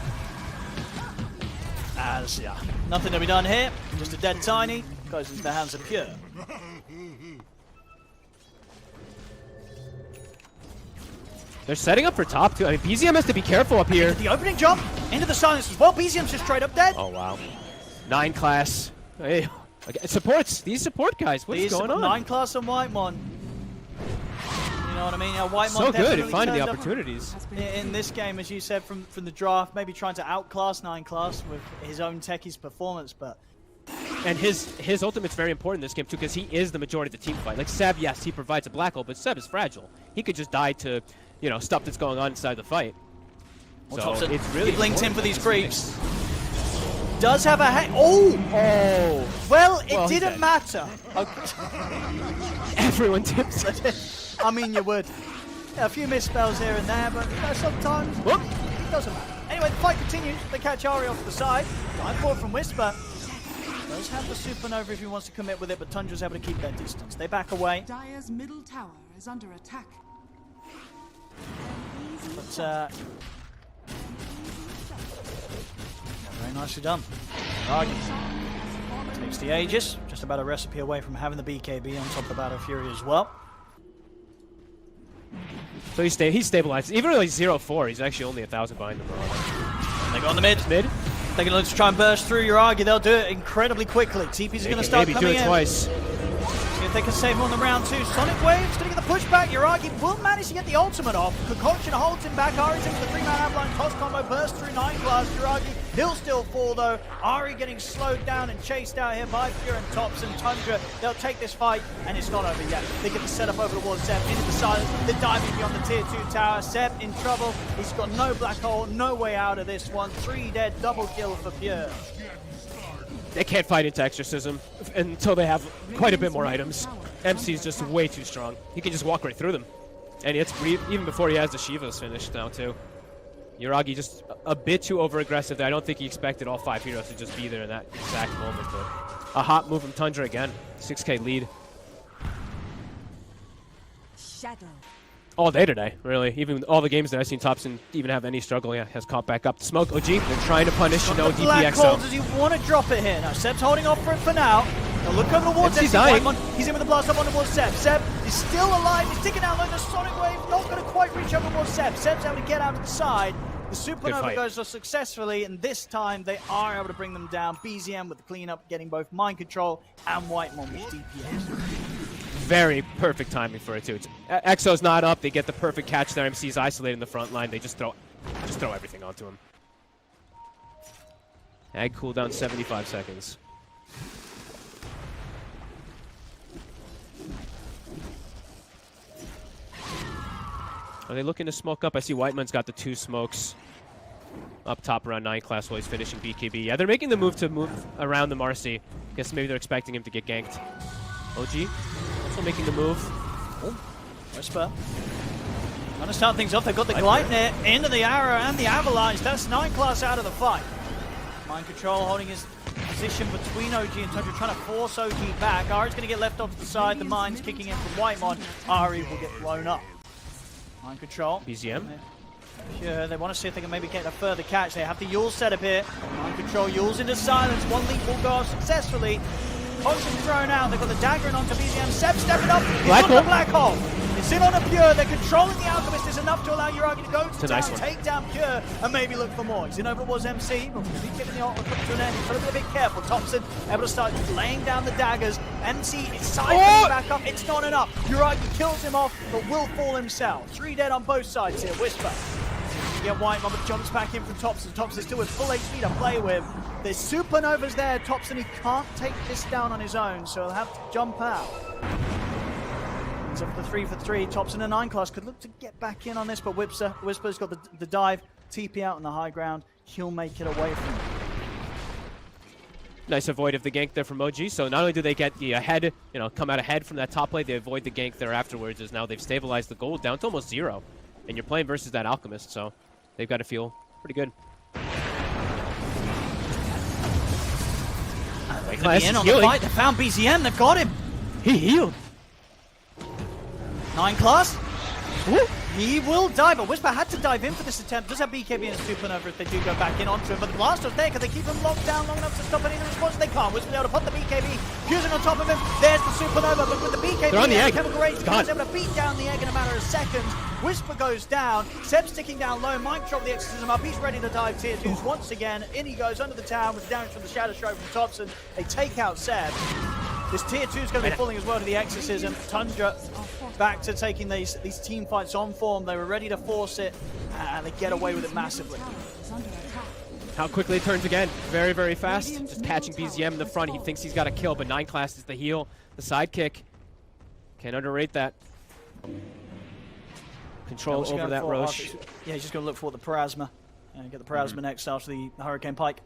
As, yeah, nothing to be done here. Just a dead Tiny. Goes into the hands of Pure. They're setting up for top, too. I mean, BZM has to be careful up here. The opening jump into the silence as well. BZM's just straight up dead. Oh, wow. 9 class. Hey, supports. These support guys. What's going on? 9 class and Whitemon. You know what I mean? Yeah, Whitemon so good at finding the opportunities. In this game, as you said, from the draft, maybe trying to outclass 9 class with his own techie's performance, but... And his ultimate's very important in this game, too, because he is the majority of the team fight. Like, Seb, yes, he provides a black hole, but Seb is fragile. He could just die to, you know, stuff that's going on inside the fight. Well, so Thompson, it's really linked in for these creeps. Does have a hang. Oh! Well, it didn't matter. Okay. Everyone tips. I mean, you would. Yeah, a few misspells here and there, but you know, sometimes it doesn't matter. Anyway, the fight continues. They catch Ari off the side. Line forward from Whisper. Does have the Supernova if he wants to commit with it, but Tundra's able to keep their distance. They back away. Dire's middle tower is under attack. But, very nicely done. Argy takes the Aegis, just about a recipe away from having the BKB on top of the Battle Fury as well. So he's stabilized. Even though he's 0-4, he's actually only 1,000 behind them. They go on the mid. They're going to look to try and burst through Uragi. They'll do it incredibly quickly. TP's are going to start coming in. Maybe do it twice. See if they can save him on the round 2. Sonic Wave's going to get the pushback. Uragi will manage to get the ultimate off. Concoction holds him back. Ari's into the 3-man avalanche. Toss combo bursts through 9 class. Uragi, he'll still fall though. Ari getting slowed down and chased out here by Pure and Tops and Tundra. They'll take this fight, and it's not over yet. They get the setup over towards Seb into the silence. They're diving beyond the tier 2 tower. Seb in trouble. He's got no black hole, no way out of this one. 3 dead, double kill for Pure. They can't fight into Exorcism until they have quite a bit more items. MC's just way too strong. He can just walk right through them. And it's even before he has the Shiva's finished now, too. Uragi just a bit too over-aggressive there. I don't think he expected all 5 heroes to just be there in that exact moment. But a hot move from Tundra again. 6K lead. Shadow. All day today, really. Even all the games that I've seen Thompson even have any struggle, has caught back up. Smoke OG, they're trying to punish, no Black DPXO. hole, does he want to drop it here? Now, Seb's holding off for it for now. Now look over towards MC's dying. He's in with the blast up on towards Seb. Seb is still alive. He's taking down the Sonic Wave. Not going to quite reach over towards Seb. Seb's able to get out to the side. The Supernova goes off successfully, and this time they are able to bring them down. BZM with the cleanup, getting both Mind Control and Whitemon with DPS. Very perfect timing for it too. Exo's not up. They get the perfect catch there. MC's isolated in the front line. They just throw everything onto him. Ag cooldown 75 seconds. Are they looking to smoke up? I see Whiteman's got the 2 smokes up top around 9 class while he's finishing BKB. Yeah, they're making the move to move around the Marcy. Guess maybe they're expecting him to get ganked. OG also making the move. Oh, Whisper. Trying to start things off. They've got the Gleipnir into the arrow and the Avalanche. That's 9 class out of the fight. Mind Control holding his position between OG and Tundra, trying to force OG back. Ari's going to get left off to the side. The Mind's kicking in from Whitemon. Ari will get blown up. Mind Control. BZM. Yeah, they want to see if they can maybe get a further catch. They have the Yule set up here. Mind Control, Yule's into silence. One leap will go off successfully. Potion thrown out. They've got the dagger in onto BZM. Seb stepping up. He's on the black hole. It's in on a Pure. They're controlling the Alchemist. Is enough to allow Uragi to go to town, take down Pure, and maybe look for more. He's in over towards MC, but he's giving the ult to an end. He's got to be a bit careful. Thompson able to start laying down the daggers. MC is cycling back up. It's not enough. Uragi kills him off, but will fall himself. 3 dead on both sides here. Whisper. You get Whitemon, but jumps back in from Thompson. Thompson still with full HP to play with. There's Supernovas there. Thompson, he can't take this down on his own, so he'll have to jump out. It's up for the 3 for 3. Thompson and 9 class could look to get back in on this, but Whisper's got the dive. TP out on the high ground. He'll make it away from him. Nice avoid of the gank there from OG. So not only do they get the ahead, come out ahead from that top plate, they avoid the gank there afterwards, as now they've stabilized the gold down to almost 0. And you're playing versus that Alchemist, so they've got to feel pretty good. Class in on the fight. They found BZM. They've got him. He healed. 9 class. Woo. He will die, but Whisper had to dive in for this attempt. Does have BKB and Supernova if they do go back in onto him, but the Blaster's there. Can they keep him locked down long enough to stop any of the response? They can't. Whisper's able to put the BKB, fusing on top of him. There's the Supernova, but with the BKB on the egg. Chemical Rage, he's able to beat down the egg in a matter of seconds. Whisper goes down. Seb's sticking down low. Mind Control the Exorcism up. He's ready to dive tier 2s once again. In he goes under the town with damage from the Shadow Stroke from Thompson. They take out Seb. This tier 2 is going to be falling as well to the Exorcism. Tundra back to taking these team fights on form. They were ready to force it, and they get away with it massively. How quickly it turns again. Very, very fast. Just catching BZM in the front. He thinks he's got a kill, but 9 class is the heal. The sidekick. Can't underrate that. Control over that Roche. Yeah, he's just going to look for the Parasma. And get the Parasma next after the Hurricane Pike.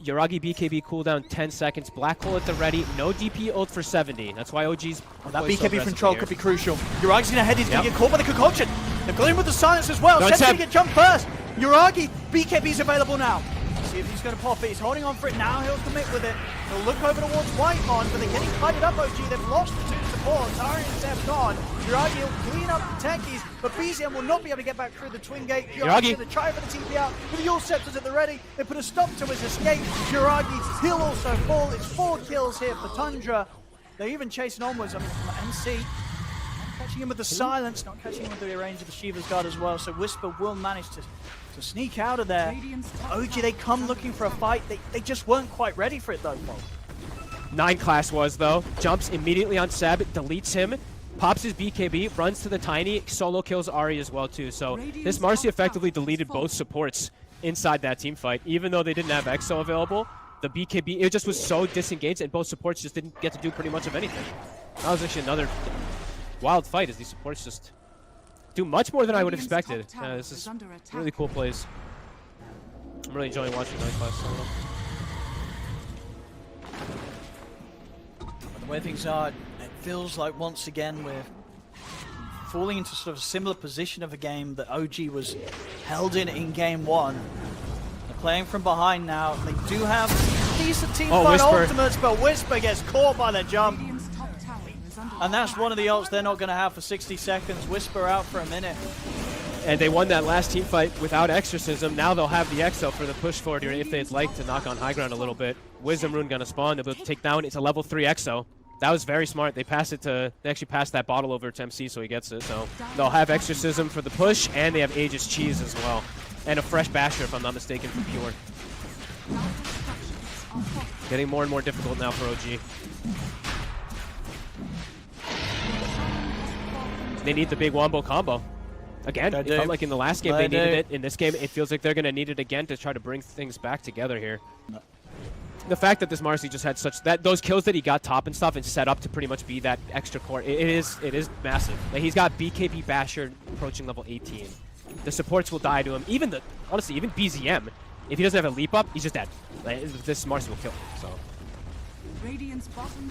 Uragi BKB cooldown 10 seconds. Black hole at the ready. No DP ult for 70. That's why OG's. That BKB control could be crucial. Uragi's going to head. He's going to get caught by the concoction. They've got him with the silence as well. Seb's going to get jumped first. Uragi BKB's available now. See if he's going to pop it. He's holding on for it now. He'll commit with it. He'll look over towards Whitemon, but they're getting kited up. OG. They've lost the 2 supports. Ari and Seb gone. Uragi will clean up the techies, but BZM will not be able to get back through the twin gate. Uragi's going to try for the TP out with the Yule Scepters at the ready. They put a stop to his escape. Uragi, he'll also fall. It's 4 kills here for Tundra. They're even chasing onwards. I mean, MC catching him with the silence, not catching him with the range of the Shiva's Guard as well. So Whisper will manage to sneak out of there. OG, they come looking for a fight. They just weren't quite ready for it though, Paul. 9 class was though. Jumps immediately on Seb, deletes him, pops his BKB, runs to the Tiny, solo kills Ari as well too. So this Marcy effectively deleted both supports inside that team fight. Even though they didn't have EXO available, the BKB, it just was so disengaged and both supports just didn't get to do pretty much of anything. That was actually another wild fight as these supports just do much more than I would have expected. This is really cool plays. I'm really enjoying watching 9 class solo. The way things are, it feels like once again we're falling into sort of a similar position of a game that OG was held in game 1. They're playing from behind now. They do have decent team fight ultimates, but Whisper gets caught by the jump. And that's one of the ults they're not going to have for 60 seconds. Whisper out for a minute. And they won that last team fight without Exorcism. Now they'll have the Exo for the push forward here if they'd like to knock on high ground a little bit. Wisdom Rune gonna spawn. They'll be able to take down. It's a level 3 Exo. That was very smart. They actually passed that bottle over to MC, so he gets it. So they'll have Exorcism for the push, and they have Aegis Cheese as well. And a fresh Basher, if I'm not mistaken, for Pure. Getting more and more difficult now for OG. They need the big wombo combo. Again, it felt like in the last game they needed it. In this game, it feels like they're going to need it again to try to bring things back together here. The fact that this Marcy just had those kills that he got top and stuff and set up to pretty much be that extra core, it is massive. Like, he's got BKB Basher approaching level 18. The supports will die to him. Honestly, even BZM, if he doesn't have a leap up, he's just dead. Like, this Marcy will kill him. So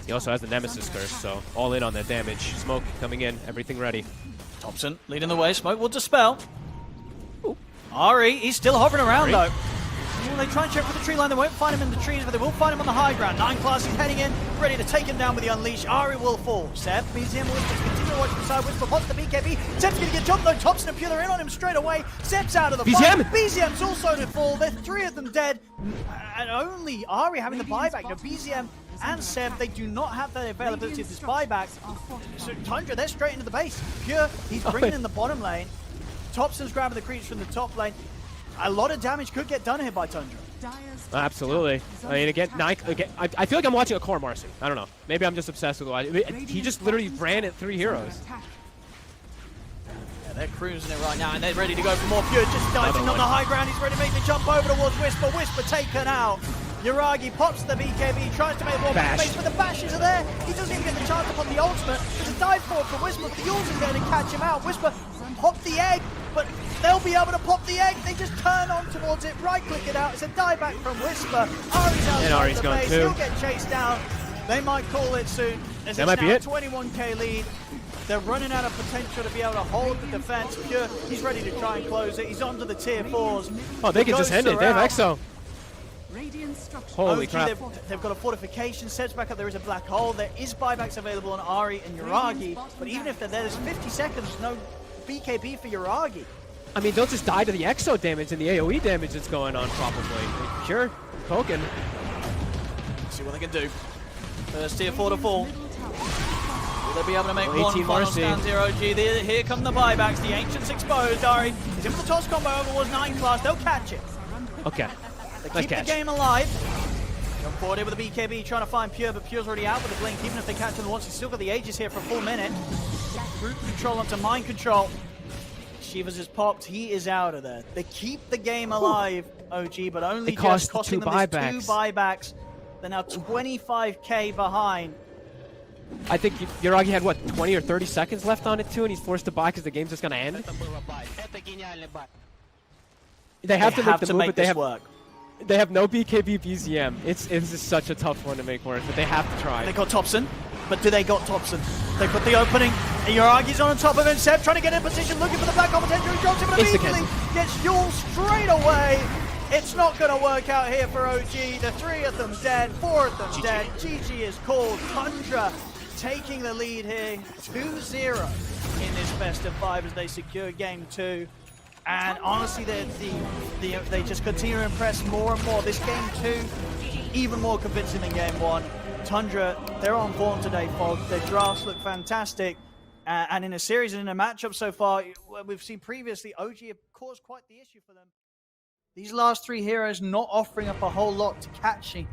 he also has the Nemesis Curse, so all in on that damage. Smoke coming in, everything ready. Thompson leading the way. Smoke will dispel. Ooh. Ari, he's still hovering around though. Well, they try and check for the tree line. They won't find him in the trees, but they will find him on the high ground. 9 class is heading in, ready to take him down with the Unleash. Ari will fall. Seb, BZM will just continue to watch from side. Whisper pops the BKB. Seb's going to get jumped though. Thompson and Pure are in on him straight away. Seb's out of the fight. BZM's also to fall. There's 3 of them dead. And only Ari having the buyback. You know, BZM and Seb, they do not have the availability of this buyback. So Tundra, they're straight into the base. Pure, he's bringing in the bottom lane. Thompson's grabbing the creeps from the top lane. A lot of damage could get done here by Tundra. Absolutely. I mean, again, I feel like I'm watching a core Marcy. I don't know. Maybe I'm just obsessed with watching. He just literally ran at 3 heroes. Yeah, they're cruising it right now, and they're ready to go for more. Pure just diving on the high ground. He's ready to make the jump over towards Whisper. Whisper taken out. Yuragi pops the BKB, tries to make more space, but the bashes are there. He doesn't even get the chance upon the ultimate. There's a dive forward for Whisper. Fuels is there to catch him out. Whisper popped the egg, but they'll be able to pop the egg. They just turn on towards it, right-click it out. It's a dive back from Whisper. Ari's outside the base. He'll get chased down. They might call it soon. As that might be it. 21k lead. They're running out of potential to be able to hold the defense. Pure, he's ready to try and close it. He's onto the tier 4s. Oh, they can just end it. They have Exo. Holy crap. They've got a fortification. Seb's back up. There is a black hole. There is buybacks available on Ari and Yuragi. But even if they're there, there's 50 seconds. No BKB for Yuragi. I mean, they'll just die to the Exo damage and the AoE damage that's going on, probably. Sure, poking. Let's see what they can do. First tier 4 to fall. Will they be able to make one final stand 0G? Here come the buybacks. The Ancients exposed. Ari is in for the toss combo over was 9 class. They'll catch it. Okay. They keep the game alive. Jump forward here with the BKB, trying to find Pure, but Pure's already out with the blink. Even if they catch him once, he's still got the Aegis here for a full minute. Group control onto mind control. Shivas is popped. He is out of there. They keep the game alive, OG, but only just costing them 2 buybacks. They're now 25k behind. I think Yuragi had, what, 20 or 30 seconds left on it, too, and he's forced to buy because the game's just going to end? They have to make the move, but they have work. They have no BKB BZM. It's just such a tough one to make work, but they have to try. They got Thompson, but do they got Thompson? They put the opening, and Yuragi's on top of him. Seb trying to get in position, looking for the black hole potential. He drops him, but immediately gets Yul straight away. It's not going to work out here for OG. The 3 of them dead, 4 of them dead. GG is called. Tundra taking the lead here, 2-0 in this best of 5 as they secure game 2. And honestly, they just continue to impress more and more. This game 2, even more convincing than game 1. Tundra, they're on form today, Fog. Their drafts look fantastic. And in a series and in a matchup so far, we've seen previously, OG have caused quite the issue for them. These last 3 heroes not offering up a whole lot to catching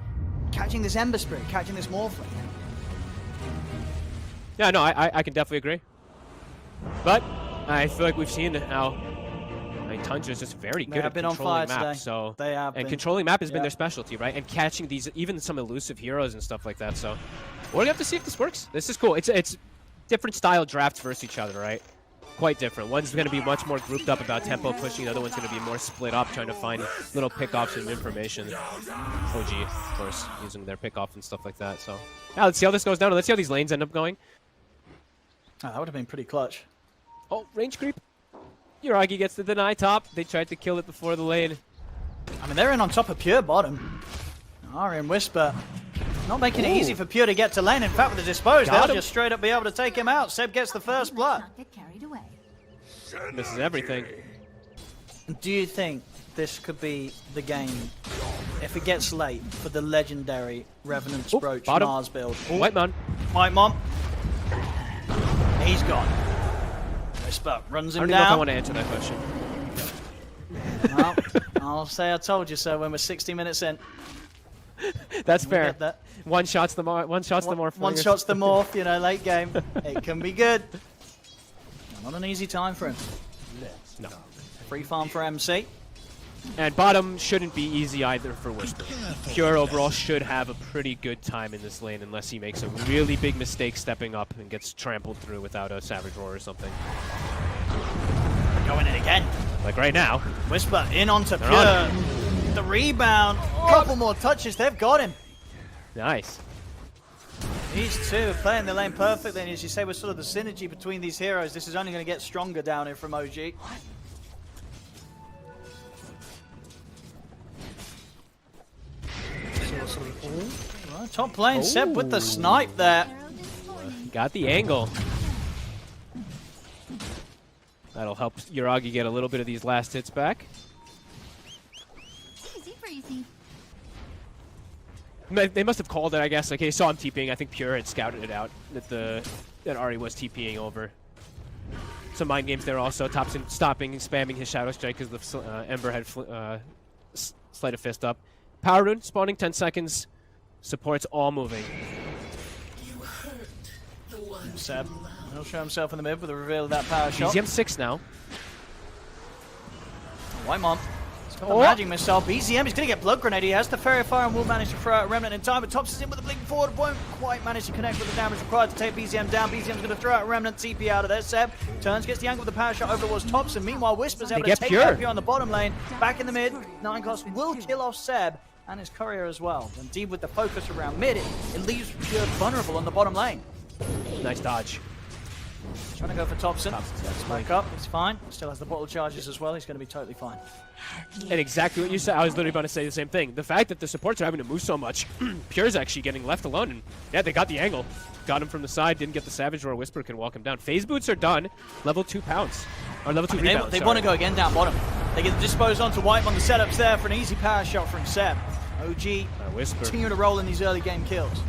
this Ember Spirit, catching this Morphling. Yeah, no, I can definitely agree. But I feel like we've seen how Tundra is just very good at controlling map. So controlling map has been their specialty, right? And catching these, even some elusive heroes and stuff like that. So we're gonna have to see if this works. This is cool. It's different style drafts versus each other, right? Quite different. One's gonna be much more grouped up about tempo pushing. The other one's gonna be more split up, trying to find little pickoffs and information. OG, of course, using their pickoff and stuff like that. So yeah, let's see how this goes down. Let's see how these lanes end up going. Oh, that would have been pretty clutch. Oh, range creep. Yuragi gets the deny top. They tried to kill it before the lane. I mean, they're in on top of Pure bottom. Ari and Whisper not making it easy for Pure to get to lane. In fact, with the dispose, they'll just straight up be able to take him out. Seb gets the first blood. This is everything. Do you think this could be the game, if it gets late, for the legendary Revenant's Brooch bottom. Mars build? White man. White Mom. He's gone. Whisper runs him I don't even know if I down. want to answer that question. Well, I'll say I told you so when we're 60 minutes in. That's We fair. get that. One shot's the morph. One shot's the morph. One shot's the morph, you know, late game. It can be good. Not an easy time for him. No. Free farm for MC. And bottom shouldn't be easy either for Whisper. Pure overall should have a pretty good time in this lane unless he makes a really big mistake stepping up and gets trampled through without a Savage Roar or something. Going in again. Like right now. Whisper in onto They're Pure. on The rebound. Couple more touches. They've got him. Nice. These two are playing the lane perfectly, and as you say, with sort of the synergy between these heroes, this is only going to get stronger down here from OG. Right, top lane, Seb with the snipe there. Got the angle. That'll help Yuragi get a little bit of these last hits back. Easy breezy. They must have called it, I guess. Like, he saw him TPing. I think Pure had scouted it out that Ari was TPing over. Some mind games there also. Thompson stopping and spamming his Shadow Strike because the Ember had Sleight of Fist up. Power Rune spawning 10 seconds. Supports all moving. Seb, he'll show himself in the mid with a reveal of that power shot. BZM 6 now. White Mom. He's got the magic missile. BZM, he's going to get Blood Grenade. He has the Fairy Fire and will manage to throw out a Remnant in time, but Tops is in with the blink forward. Won't quite manage to connect with the damage required to take BZM down. BZM's going to throw out a Remnant TP out of there. Seb turns, gets the angle with the power shot over towards Tops, and meanwhile Whisper's able to take out Pure on the bottom lane. Back in the mid, 9 cost will kill off Seb and his courier as well. Indeed, with the focus around mid, it leaves Pure vulnerable on the bottom lane. Nice dodge. Trying to go for Thompson. Gets back up. He's fine. Still has the bottle charges as well. He's going to be totally fine. And exactly what you said. I was literally about to say the same thing. The fact that the supports are having to move so much, Pure's actually getting left alone. And yeah, they got the angle. Got him from the side. Didn't get the Savage Roar. Whisper can walk him down. Phase boots are done. Level 2 pounds. Or level 2 rebounds. They want to go again down bottom. They get disposed onto White on the setups there for an easy power shot from Seb. OG Whisper. continue to roll in these early game kills.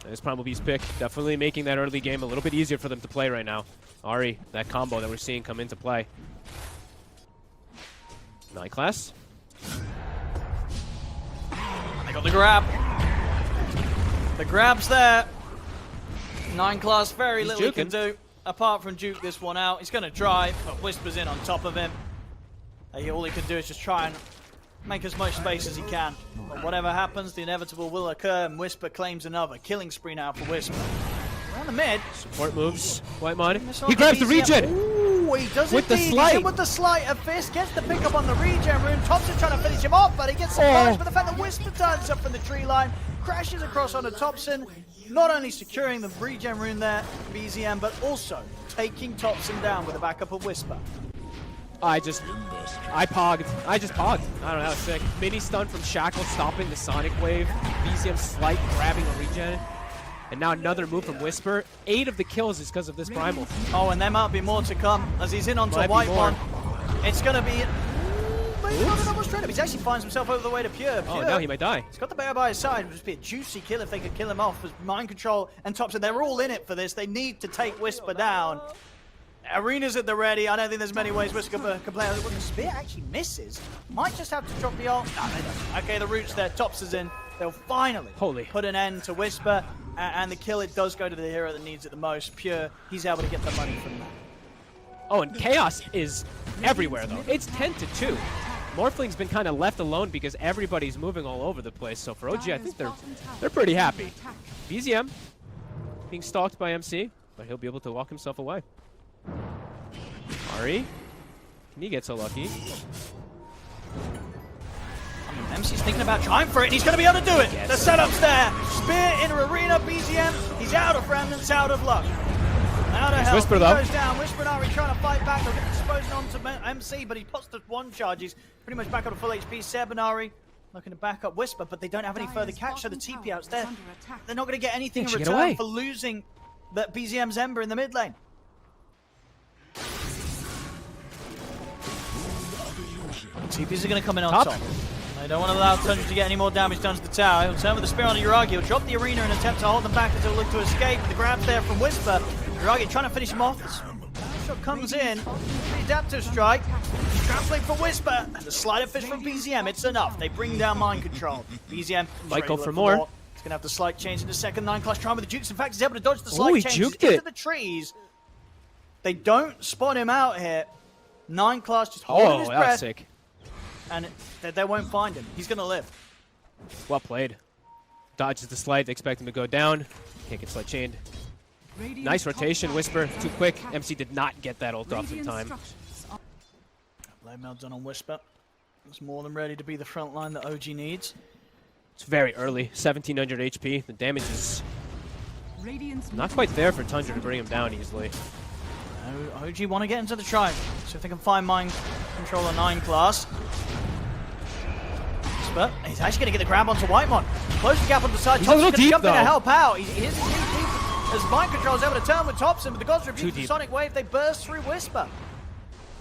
There's Primalbeast's pick. Definitely making that early game a little bit easier for them to play right now. Ari, that combo that we're seeing come into play. 9 class. They got the grab. The grab's there. 9 class, very little he can do apart from juke this one out. He's going to drive, but Whisper's in on top of him. All he can do is just try and make as much space as he can. But whatever happens, the inevitable will occur, and Whisper claims another killing spree now for Whisper. Around the mid. Support moves. White Mod. He grabs the regen. Ooh, he does with indeed. the sleight. He's in with the sleight of fist. Gets the pick up on the regen rune. Thompson trying to finish him off, but he gets some damage. But the fact that Whisper turns up from the tree line, crashes across onto Thompson, not only securing the regen rune there, BZM, but also taking Thompson down with the backup of Whisper. I just pogged. I just pogged. I don't know, that was sick. Mini stun from Shackle stopping the Sonic Wave. BZM slight grabbing a regen. And now another move from Whisper. 8 of the kills is because of this Primal. Oh, and there might be more to come as he's in onto White one. It's going to be... But he's not almost straight up. He actually finds himself over the way to Pure. Oh, no, he might die. He's got the bear by his side. It would just be a juicy kill if they could kill him off. As Mind Control and Thompson, they're all in it for this. They need to take Whisper down. Arena's at the ready. I don't think there's many ways Whisper can play. When the spear actually misses, might just have to drop the ult. No, they don't. Okay, the root's there. Tops is in. They'll finally put an end to Whisper. And the kill, it does go to the hero that needs it the most. Pure, he's able to get the money from that. Oh, and Chaos is everywhere, though. It's 10-2. Morphling's been kind of left alone because everybody's moving all over the place. So for OG, I think they're pretty happy. BZM being stalked by MC, but he'll be able to walk himself away. Ari, can he get so lucky? MC's thinking about trying for it, and he's going to be able to do it. The setup's there. Spear in arena, BZM. He's out of remnants, out of luck. Out of health. Whisper, he though. goes down. Whisper and Ari trying to fight back. They'll get disposed onto MC, but he pots the 1 charge. He's pretty much back up to full HP. Seb and Ari looking to back up Whisper, but they don't have any further catch, so the TP out's there. They're not going to get anything in return for losing that BZM's Ember in the mid lane. TPs are going to come in on Top. top. They don't want to allow Tundra to get any more damage done to the tower. He'll turn with the spear on Uragi. He'll drop the arena and attempt to hold them back as he'll look to escape. The grab there from Whisper. Uragi trying to finish him off. The shot comes in. The adaptive strike. Trampling for Whisper. And the slider fish from BZM. It's enough. They bring down mind control. BZM Michael for more. He's going to have the slight change in the second 9-class trying with the jukes. In fact, he's able to dodge the slight he change juked into it. the trees. They don't spawn him out here. 9-class just holding his that was breath. sick. And they won't find him. He's going to live. Well played. Dodges the slide. They expect him to go down. Can't get slide chained. Nice rotation. Whisper. Too quick. MC did not get that ult off in time. Blade mail done on Whisper. It's more than ready to be the front line that OG needs. It's very early. 1700 HP. The damage is not quite there for Tundra to bring him down easily. OG want to get into the triangle. So if they can find mind control on 9-class. But he's actually going to get the grab onto Whitemon. Close the gap on the side. He's a little Thompson's going to deep, jump in though. to help out. He's deep as mind control is able to turn with Thompson, but the Gods rebuke the Sonic Wave. They burst through Whisper.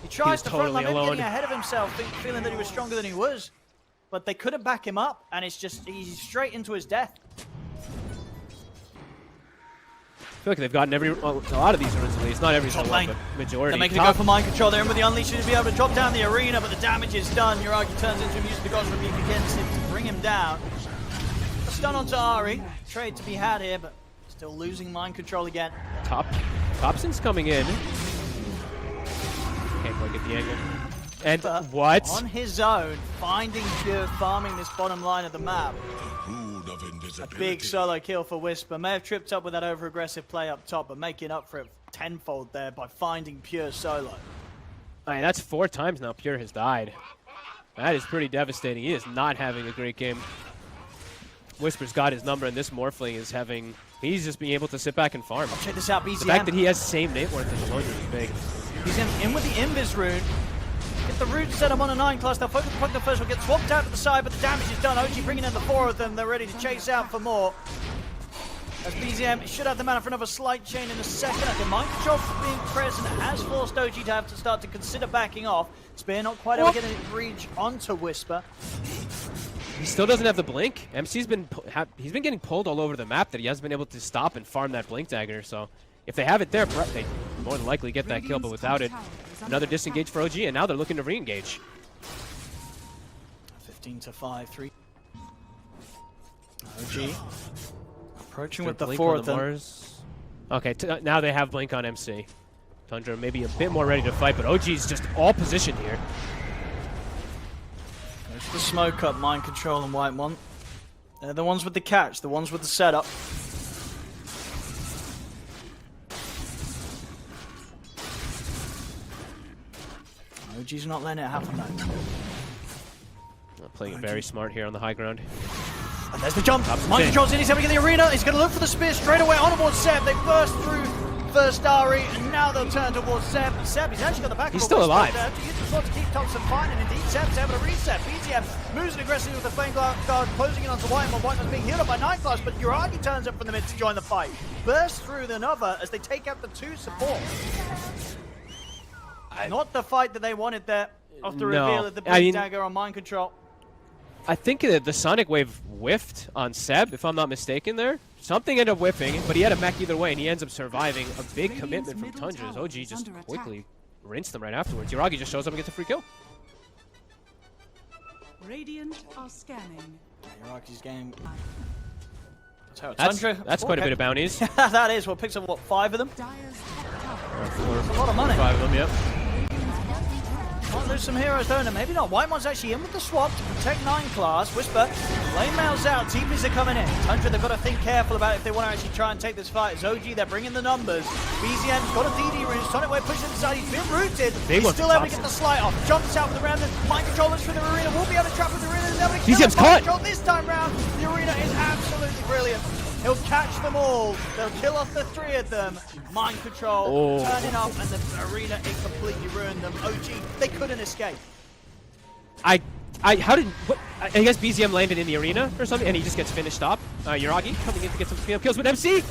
He tries to front line, maybe getting ahead of himself, feeling that he was stronger than he was. But they couldn't back him up, and it's just, he's straight into his death. I feel like they've gotten a lot of these runs at least. Not every single one, but majority. They're making a go for mind control. They're in with the Unleashed to be able to drop down the arena, but the damage is done. Uragi turns into him, uses the God's Rebuke against him to bring him down. A stun onto Ari. Trade to be had here, but still losing mind control again. Thompson's coming in. Can't quite get the angle. And But what? on his own, finding Pure, farming this bottom line of the map. A big solo kill for Whisper. May have tripped up with that over-aggressive play up top, but making up for it tenfold there by finding Pure solo. I mean, that's 4 times now Pure has died. That is pretty devastating. He is not having a great game. Whisper's got his number, and this Morphling is having... He's just being able to sit back and farm. Check this out, BZM. The fact that he has the same name worth is alone really big. He's in with the Invis rune. Get the root set up on a 9-class. They'll focus the first will get swapped out to the side, but the damage is done. OG bringing in the 4 of them. They're ready to chase out for more. As BZM should have the mana for another slight chain in a second. I think mind control being present has forced OG to have to start to consider backing off. Spear not quite able to get a reach onto Whisper. He still doesn't have the blink. MC's been he's been getting pulled all over the map that he hasn't been able to stop and farm that blink dagger. So if they have it there, they more than likely get that kill. But without it, another disengage for OG, and now they're looking to re-engage. 15-5, 3. OG approaching with the blink 4 on of the them. Mars. Okay, now they have blink on MC. Tundra maybe a bit more ready to fight, but OG's just all positioned here. There's the smoke up, mind control and Whitemon. They're the ones with the catch, the ones with the setup. OG's not letting it happen though. Playing very smart here on the high ground. And there's the jump. Thompson's Mind in. control's in. He's having in the arena. He's going to look for the spear straight away on towards Seb. They burst through first Ari, and now they'll turn towards Seb. Seb, he's actually got the back. He's still alive. To use the sword to keep Thompson fine, and indeed Seb's able to reset. BZM moves in aggressively with the Flame Guard, closing in onto Whitemon. Whitemon's being healed up by 9-class, but Uragi turns up from the mid to join the fight. Bursts through the Nova as they take out the 2 supports. Not the fight that they wanted there off the reveal of the big dagger on mind control. I think the Sonic Wave whiffed on Seb, if I'm not mistaken there. Something ended up whiffing, but he had a mech either way, and he ends up surviving a big commitment from Tundra. OG just quickly rinsed them right afterwards. Uragi just shows up and gets a free kill. Radiant are scanning. Uragi's game. That's quite a bit of bounties. That is. Well, picks up, what, 5 of them? Dire's top tower. That's a lot of money. 5 of them, yep. Might lose some heroes, don't they? Maybe not. Whitemon's actually in with the swap to protect 9-class. Whisper, lane mail's out. TPs are coming in. Tundra, they've got to think careful about if they want to actually try and take this fight. It's OG, they're bringing the numbers. BZM's got a DD rune. Sonic Wave pushes inside. He's been rooted. He's still able to get the slight off. Jumps out with the remnant. Mind control looks for the arena. Will be able to trap with the arena. BZM's caught. This time round, the arena is absolutely brilliant. He'll catch them all. They'll kill off the 3 of them. Mind control, turning up, and the arena, it completely ruined them. OG, they couldn't escape. I guess BZM landed in the arena or something, and he just gets finished up. Uragi coming in to get some kills with MC.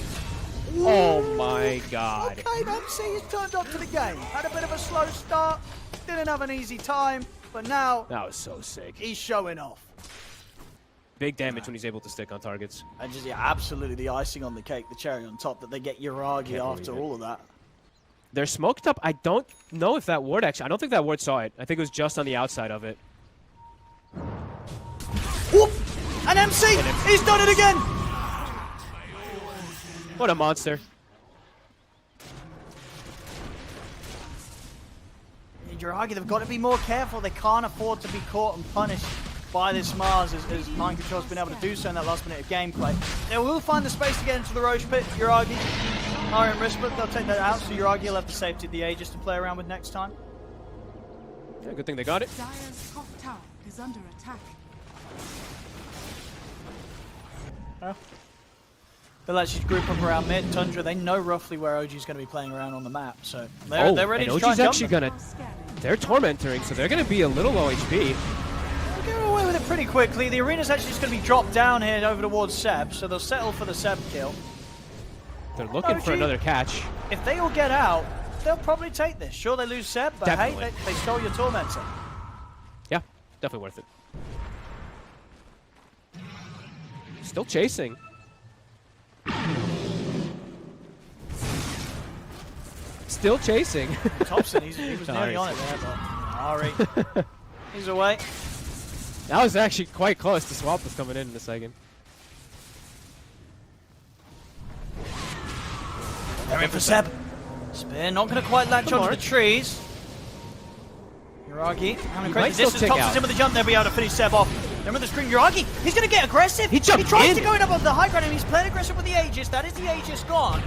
Ooh. Oh my god. Okay, MC has turned up to the game. Had a bit of a slow start. Didn't have an easy time. But now, That was so sick. he's showing off. Big damage when he's able to stick on targets. And just, yeah, absolutely the icing on the cake, the cherry on top, that they get Uragi Can't after believe it. all of that. They're smoked up. I don't know if that ward actually... I don't think that ward saw it. I think it was just on the outside of it. Whoop! And MC! He's done it again! What a monster. Uragi, they've got to be more careful. They can't afford to be caught and punished by this Mars as Mind Control's been able to do so in that last minute of gameplay. They will find the space to get into the Roche pit. Uragi, Ari and Rispert, they'll take that out, so Uragi will have the safety of the Aegis to play around with next time. Yeah, good thing they got it. Dire's top tower is under attack. They'll actually group up around mid. Tundra, they know roughly where OG's going to be playing around on the map, so they're ready to try OG's and actually jump them. gonna... They're tormenting, so they're gonna be a little low HP. They'll get away with it pretty quickly. The arena's actually just going to be dropped down here over towards Seb, so they'll settle for the Seb kill. They're looking for OG, another catch. If they all get out, they'll probably take this. Sure, they lose Seb, but Definitely. hey, they stole your Tormentor. Yeah, definitely worth it. Still chasing. Still chasing. Thompson, he was nearly Sorry. on it there, but Ari, he's away. That was actually quite close. The swap was coming in a second. They're in for Seb. Spear not going to quite latch Come onto on. the trees. Uragi, having a might crazy still distance. take Thompson's out. in with the jump there, be able to finish Seb off. Remember the screen, Uragi, he's going to get aggressive. He jumped tries in. to go in above the high ground and he's playing aggressive with the Aegis. That is the Aegis gone.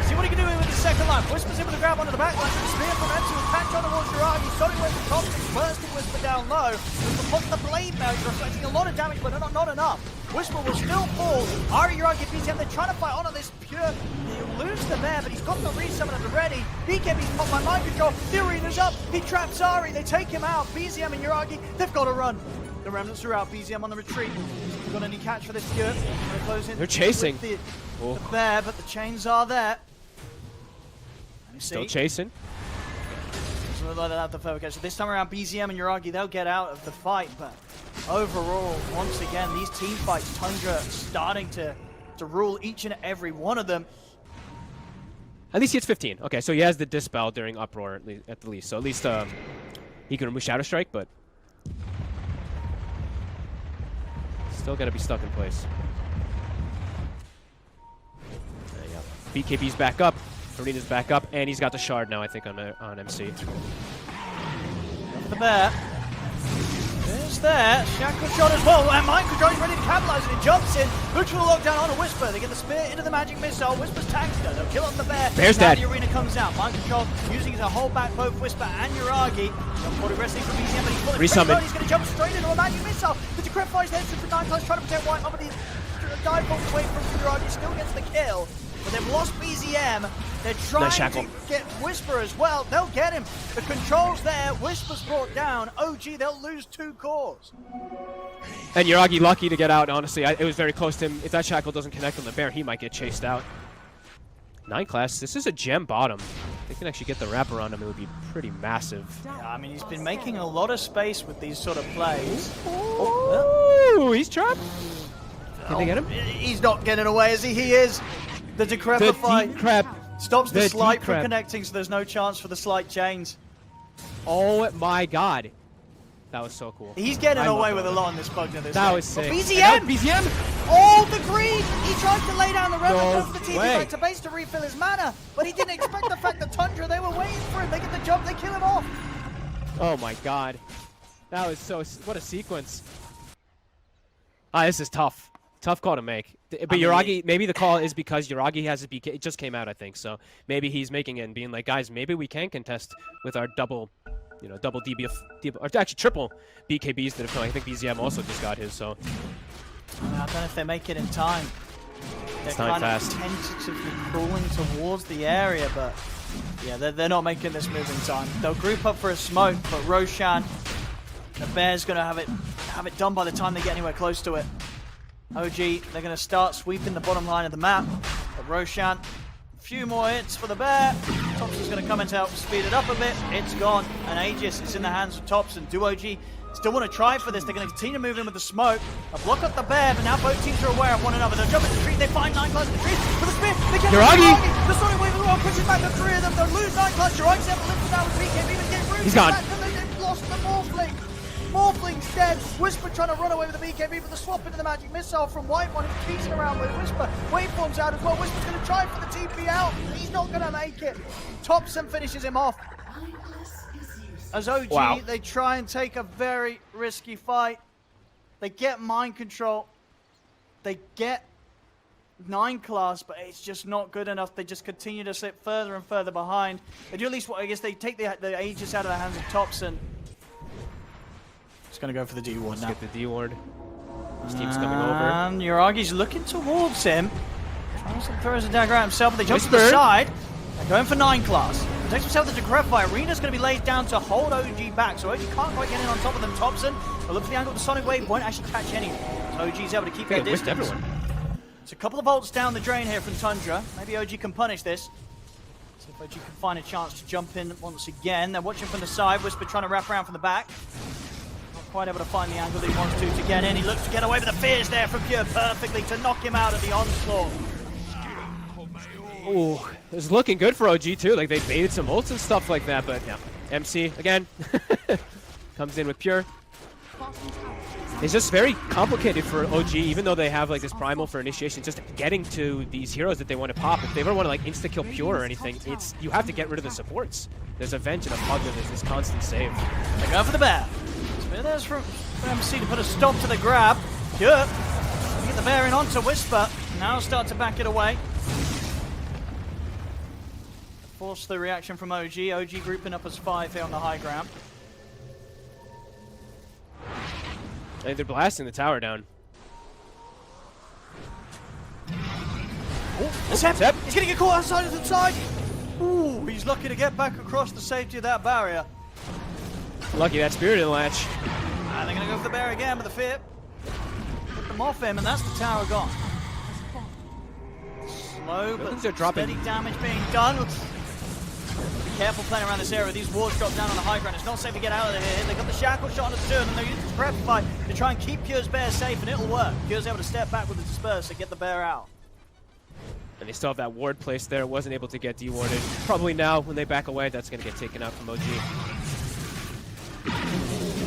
See what he can do here with the second life. Whisper's able to grab onto the back line. The spear from MC will catch on towards Uragi. Starting with Thompson, bursting Whisper down low. Whisper puts the blade now. He's reflecting a lot of damage, but not enough. Whisper will still fall. Ari, Uragi, BTM, they're trying to fight on this pure. He'll lose the bear, but he's got the resummon at the ready. BKB's popped by Mind Control. The arena's up. He traps Ari. They take him out. BZM and Uragi, they've got to run. The remnants are out. BZM on the retreat. Got any catch for this Pure? They're chasing. The bear, but the chains are there. Still chasing. Doesn't look like they'll have the further catch. So this time around, BZM and Uragi, they'll get out of the fight, but overall, once again, these team fights, Tundra starting to rule each and every one of them. At least he hits 15. Okay, so he has the dispel during uproar at the least. So at least he can remove Shadow Strike, but still gotta be stuck in place. There you go. BKB's back up. Arena's back up, and he's got the shard now, I think, on MC. The bear. There's there. Shackle shot as well. And Mind Control is ready to capitalize and he jumps in. Looks for the lockdown on a Whisper. They get the spear into the magic missile. Whisper's tagged. They'll kill off the bear. Bear's now dead. The arena comes out. Mind Control using it to hold back both Whisper and Uragi. Jump forward wrestling from BZM, but he's fully Resummon. He's going to jump straight into a magic missile. The Decrep fires the entrance for 9 plus, trying to protect White. But he dive bombs away from Uragi. Still gets the kill. But they've lost BZM. They're trying to get Whisper as well. They'll get him. The control's there. Whisper's brought down. OG, they'll lose 2 cores. And Uragi lucky to get out, honestly. It was very close to him. If that shackle doesn't connect on the bear, he might get chased out. 9 class, this is a gem bottom. If they can actually get the wrap around him, it would be pretty massive. Yeah, I mean, he's been making a lot of space with these sort of plays. Oh, he's trapped. Can they get him? He's not getting away as he is. The Decrepify stops the slight from connecting, so there's no chance for the slight chains. Oh my god. That was so cool. He's getting away with a lot in this bug. That was sick. BZM! BZM! Oh, the greed! He tried to lay down the remnant No of the team way. back to base to refill his mana, but he didn't expect the fact that Tundra, they were waiting for him. They get the jump, they kill him off. Oh my god. That was so... What a sequence. This is tough. Tough call to make. But Uragi, maybe the call is because Uragi has a BK. It just came out, I think. So maybe he's making it and being like, guys, maybe we can contest with our double, double DB, or actually triple BKBs that have come. I think BZM also just got his, so. I don't know if they make it in time. They're time kind fast. of tentatively crawling towards the area, but yeah, they're not making this move in time. They'll group up for a smoke, but Roshan, the Bear's going to have it done by the time they get anywhere close to it. OG, they're going to start sweeping the bottom line of the map. But Roshan, a few more hits for the Bear. Thompson's going to come in to help speed it up a bit. It's gone, and Aegis is in the hands of Thompson. Do OG still want to try for this? They're going to continue to move in with the smoke. A block up the bear, but now both teams are aware of one another. They'll jump in the tree. They find 9 class in the tree with a spear. They get Yuragi! The Sonic Wave as well pushes back the 3 of them. They'll lose 9 class. Yuragi's able to lift it out with BKB, but get Rude. He's gone. They've lost the Morphling. Morphling's dead. Whisper trying to run away with the BKB, but the swap into the magic missile from Whitemon is piecing around with Whisper. Waveform's out as well. Whisper's going to try for the TP out. He's not going to make it. Thompson finishes him off. As OG, they try and take a very risky fight. They get mind control. They get 9 class, but it's just not good enough. They just continue to slip further and further behind. They do at least, I guess they take the Aegis out of the hands of Thompson. Just going to go for the D ward now. Let's get the D ward. His team's coming over. And Yuragi's looking towards him. Tries to throw a dagger at himself, but they jump to the side. They're going for 9 class. Takes himself the Decrepify. Arena's going to be laid down to hold OG back, so OG can't quite get in on top of them. Thompson, but look for the angle of the Sonic Wave, won't actually catch anyone. So OG's able to keep their distance. It's a couple of volts down the drain here from Tundra. Maybe OG can punish this. See if OG can find a chance to jump in once again. They're watching from the side. Whisper trying to wrap around from the back. Not quite able to find the angle that he wants to get in. He looks to get away with the fears there from Pure perfectly to knock him out of the onslaught. Ooh, it was looking good for OG too. Like they baited some ults and stuff like that, but yeah. MC again comes in with Pure. It's just very complicated for OG, even though they have like this primal for initiation. Just getting to these heroes that they want to pop. If they ever want to like insta kill Pure or anything, it's you have to get rid of the supports. There's a Venge and a Pug. There's this constant save. They go for the bear. There's from MC to put a stop to the grab. Pure get the bear in onto Whisper. Now start to back it away. Force the reaction from OG. OG grouping up as 5 here on the high ground. Hey, they're blasting the tower down. Oh, Seb. He's going to get caught outside of the side. Ooh, he's lucky to get back across the safety of that barrier. Lucky that Spirit didn't latch. And they're going to go for the bear again with the fear. Put them off him, and that's the tower gone. Slow, but steady damage being done. Be careful playing around this area. These wards drop down on the high ground. It's not safe to get out of here. They've got the shackle shot on the 2, and then they use the Decrepify to try and keep Pure's bear safe, and it'll work. Pure's able to step back with the disperse and get the bear out. And they still have that ward placed there. Wasn't able to get de-warded. Probably now, when they back away, that's going to get taken out from OG.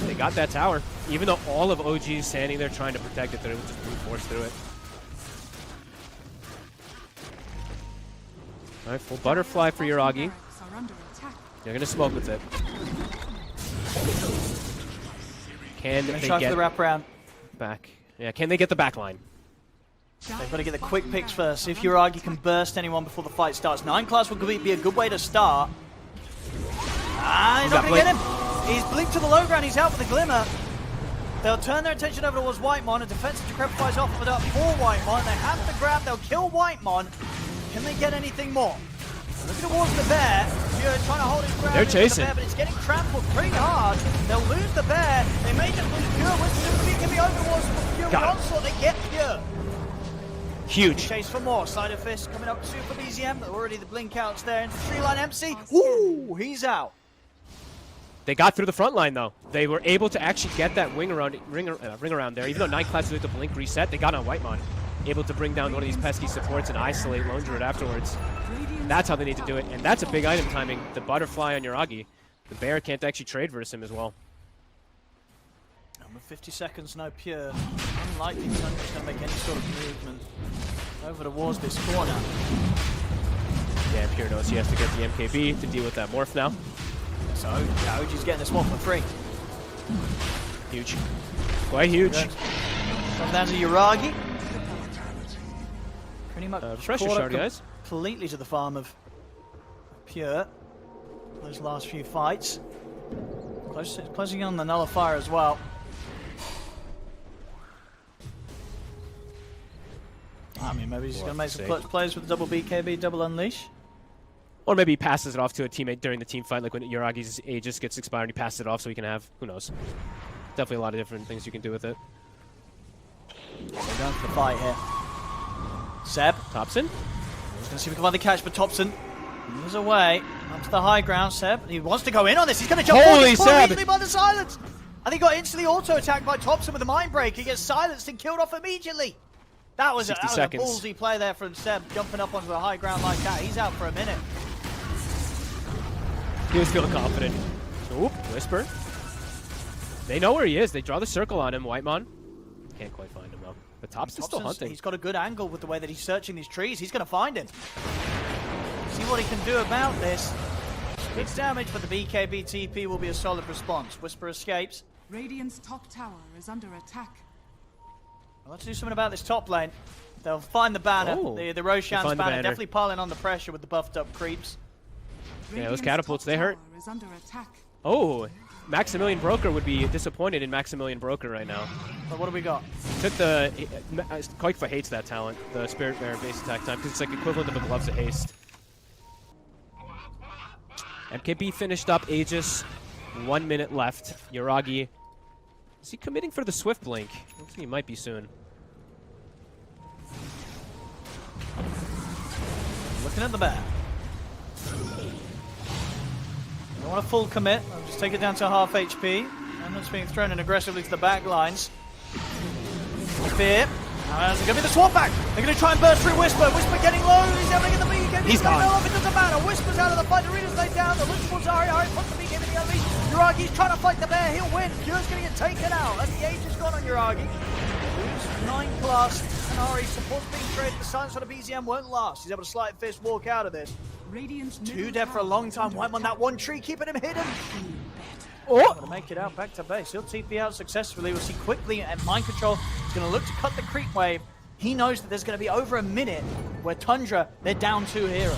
They got that tower. Even though all of OG is standing there trying to protect it, they're able to just brute force through it. All right, full butterfly for Yuragi. They're going to smoke with it. Can they try get for the wraparound back? Yeah, can they get the back line? They've got to get the quick picks first. See if Yuragi can burst anyone before the fight starts. 9 class would be a good way to start. Ah, he's not going to get him. He's blinked to the low ground. He's out with the glimmer. They'll turn their attention over towards Whitemon. A defensive Decrepify's offered up for Whitemon. They have the grab. They'll kill Whitemon. Can they get anything more? Looking towards the bear. Pure trying to hold his ground. They're chasing. The bear, but it's getting trampled pretty hard. They'll lose the bear. They may just lose Pure. Whisper can be over towards Pure. With onslaught, they get Pure. Huge. Chase for more. Side of Fist coming up soon for BZM. Already the blink outs there into tree line MC. Ooh, he's out. They got through the front line though. They were able to actually get that ring around there. Even though 9 class with the blink reset, they got on Whitemon. Able to bring down one of these pesky supports and isolate Lone Druid afterwards. That's how they need to do it, and that's a big item timing. The butterfly on Yuragi. The bear can't actually trade versus him as well. And with 50 seconds, no Pure. Unlikely Tundra's going to make any sort of movement over towards this corner. Yeah, Pure knows he has to get the MKB to deal with that morph now. So, OG's getting this one for free. Huge. Quite huge. Come down to Yuragi. Pretty much pressure shard, guys. Completely to the farm of Pure. Those last few fights. Closing on the nullifier as well. I mean, maybe he's going to make some clutch plays with double BKB, double unleash. Or maybe he passes it off to a teammate during the team fight, like when Yuragi's Aegis gets expired, he passes it off so he can have, who knows. Definitely a lot of different things you can do with it. We're going for the fight here. Seb. Thompson. He's going to see if we can find the catch, but Thompson Moves away. Up to the high ground, Seb. He wants to go in on this. He's going to jump Holy forward Seb! easily by the silence. And he got instantly auto-attacked by Thompson with a mind break. He gets silenced and killed off immediately. That was a ballsy play there from Seb, jumping up onto the high ground like that. He's out for a minute. He was feeling confident. Oop, Whisper. They know where he is. They draw the circle on him, Whitemon. Can't quite find him, though. But Thompson's still hunting. He's got a good angle with the way that he's searching these trees. He's going to find him. See what he can do about this. Big damage, but the BKB TP will be a solid response. Whisper escapes. Radiant's top tower is under attack. Well, let's do something about this top lane. They'll find the banner. Oh, the Roshan's banner. Definitely piling on the pressure with the buffed up creeps. Yeah, those catapults, they hurt. Is under attack. Oh, Maximilian Broker would be disappointed in Maximilian Broker right now. But what do we got? Took the... Koikfa hates that talent, the Spirit Bearer base attack time, because it's like equivalent of a Gloves of Haste. MKB finished up Aegis. 1 minute left. Yuragi. Is he committing for the Swift Blink? Looks like he might be soon. Looking at the back. Don't want a full commit. I'll just take it down to half HP. And it's being thrown in aggressively to the back lines. Fear. It's going to be the swap back. They're going to try and burst through Whisper. Whisper getting low. He's able to get the BKB. He's gone. Off. It doesn't matter. Whisper's out of the fight. Arena's laid down. The Lynchable Zari puts the BKB in the unleash. Yuragi's trying to fight the bear. He'll win. Pure's going to get taken out. That's the age has gone on Yuragi. 9+. And Ari supports being traded. The silence on the BZM won't last. He's able to slide fist walk out of this. Radiant's 2 dead for a long time. White on that one tree, keeping him hidden. Oh! Gonna make it out back to base. He'll TP out successfully. We'll see quickly, and Mind Control is going to look to cut the creep wave. He knows that there's going to be over a minute where Tundra, they're down 2 heroes.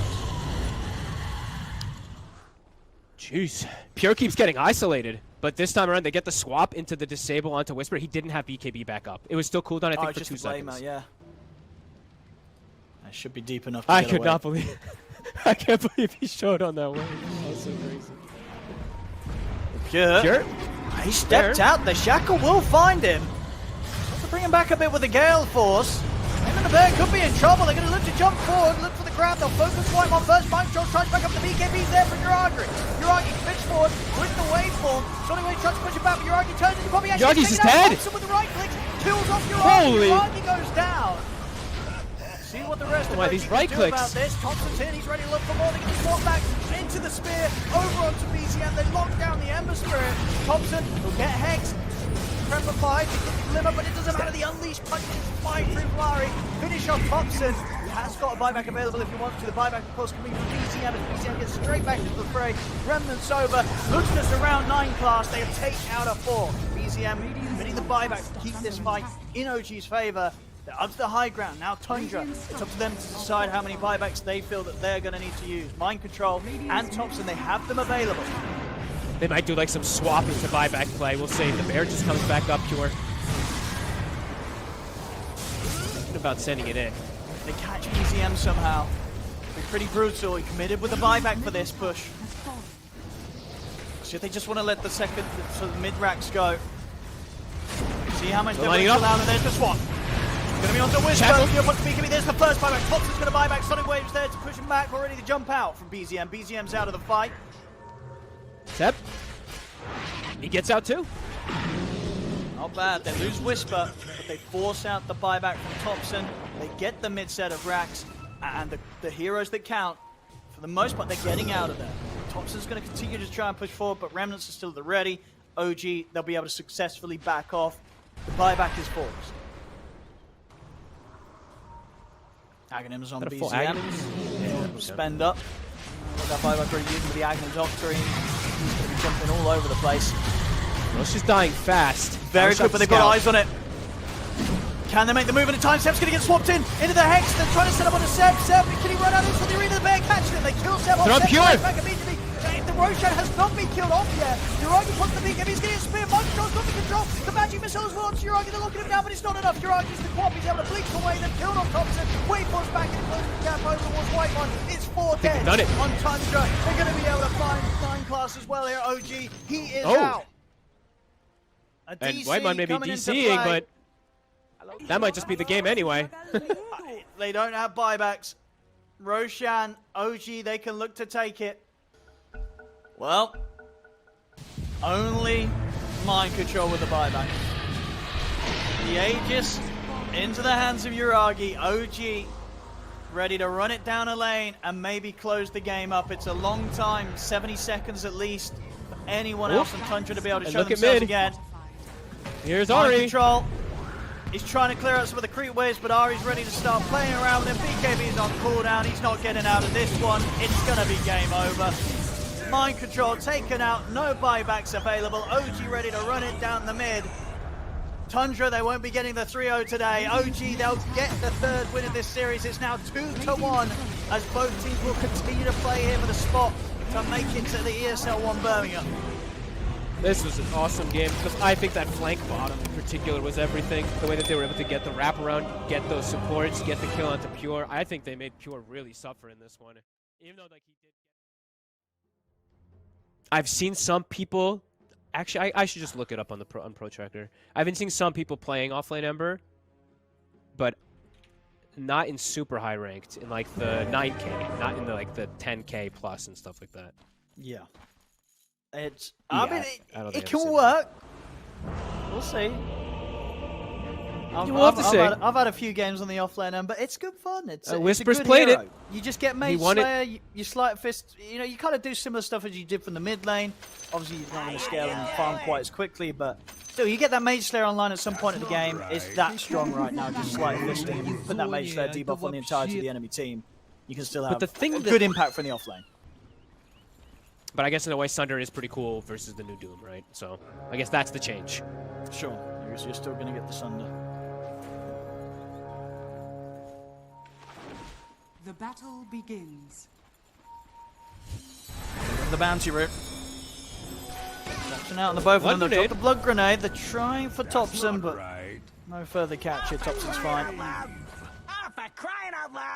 Jeez. Pure keeps getting isolated, but this time around they get the swap into the disable onto Whisper. He didn't have BKB back up. It was still cooldown, I think, for 2 seconds. Yeah. That should be deep enough to I get could away. not believe I can't believe he showed on that wave. That was so crazy. Pure. He stepped out. The Shackle will find him. Have to bring him back a bit with the Gale Force. Him and the bear could be in trouble. They're going to look to jump forward, look for the grab. They'll focus White on first. Mind Control tries back up the BKB's there for Yuragi. Yuragi pitch forward with the waveform. Sonic Wave tries to push it back, but Yuragi turns into probably actually Yuragi's is dead. With the right click, kills off Yuragi. Holy. Yuragi goes down. See what the rest of these OG right can do about clicks. this. Thompson's in, he's ready to look for more. They can swap back into the spear, over onto BCM. They lock down the Ember Spirit. Thompson will get Hex. Prempified, he gets the glimmer, but it doesn't matter. The Unleashed punches fly through Flurry. Finish off Thompson. He has got a buyback available if he wants to. The buyback, of course, coming from BCM as BCM gets straight back into the fray. Remnant's over. Looks just around 9 class. They take out a 4. BCM winning the buyback to keep this fight in OG's favor. They're up to the high ground. Now Tundra. It's up to them to decide how many buybacks they feel that they're going to need to use. Mind Control and Thompson, they have them available. They might do like some swap into buyback play. We'll see. The bear just comes back up Pure. Thinking about sending it in. They catch BZM somehow. Be pretty brutal. He committed with a buyback for this push. So if they just want to let the second, so the mid-racks go. See how much they're willing to allow, and there's the swap. Gonna be onto Whisper. There's the first buyback. Thompson's gonna buy back. Sonic Wave's there to push him back. We're ready to jump out from BZM. BZM's out of the fight. Seb. He gets out too. Not bad. They lose Whisper, but they force out the buyback from Thompson. They get the mid set of racks, and the heroes that count, for the most part, they're getting out of there. Thompson's going to continue to try and push forward, but Remnants are still at the ready. OG, they'll be able to successfully back off. The buyback is forced. Aghanims on BZM. Yeah, we'll spend up. That buyback already using with the Aghanim Doctrine. He's going to be jumping all over the place. Rosh is dying fast. Very good, but they've got eyes on it. Can they make the move in time? Seb's going to get swapped in into the Hex. They're trying to set up on a Seb. Seb, can he run out into the arena? The bear catches him. They kill Seb off. They're Pure. Back immediately. The Roshan has not been killed off yet. Yuragi puts the BKB. He's getting a spear. Mind Control's got the control. The magic missile as well. Yuragi, they're locking him down, but it's not enough. Yuragi's the quap. He's able to blink away. They've killed off Thompson. Wave force back and closes the gap over towards White One. It's 4 dead on Tundra. They're going to be able to find 9 class as well here. OG, he is out. And Whitemon may be DCing, but that might just be the game anyway. They don't have buybacks. Roshan, OG, they can look to take it. Well, only mind control with the buyback. The Aegis into the hands of Uragi. OG ready to run it down a lane and maybe close the game up. It's a long time, 70 seconds at least, for anyone else in Tundra to be able to show themselves again. Here's Mind Ari. control. He's trying to clear out some of the creep waves, but Ari's ready to start playing around with him. BKB is on cooldown. He's not getting out of this one. It's going to be game over. Mind control taken out. No buybacks available. OG ready to run it down the mid. Tundra, they won't be getting the 3-0 today. OG, they'll get the third win of this series. It's now 2-1 as both teams will continue to play here for the spot to make it to the ESL 1 Birmingham. This was an awesome game because I think that flank bottom in particular was everything. The way that they were able to get the wraparound, get those supports, get the kill onto Pure. I think they made Pure really suffer in this one. Even though like he did. I've seen some people. Actually, I should just look it up on the Pro Tracker. I've been seeing some people playing offlane Ember, but not in super high ranked, in like the 9K, not in the like the 10K plus and stuff like that. Yeah. It's. Yeah, I mean, I it can work. We'll see. I've had a few games on the offlane end, but it's good fun. It's Whispers it's a good played hero. it. You just get Mage Slayer, you slight fist. You know, you kind of do similar stuff as you did from the mid lane. Obviously, you're not going to scale and farm quite as quickly, but still, you get that Mage Slayer online at some point in the game. It's that strong right now, just slight fisting. You put that Mage Slayer debuff on the entirety of the enemy team, you can still have a good impact from the offlane. But I guess in a way, Sunder is pretty cool versus the new Doom, right? So I guess that's the change. Sure, you're still going to get the Sunder. The battle begins. The bounty route. Touching out on the both of them. They've dropped the blood grenade. They're trying for Thompson, but no further catch here. Thompson's fine.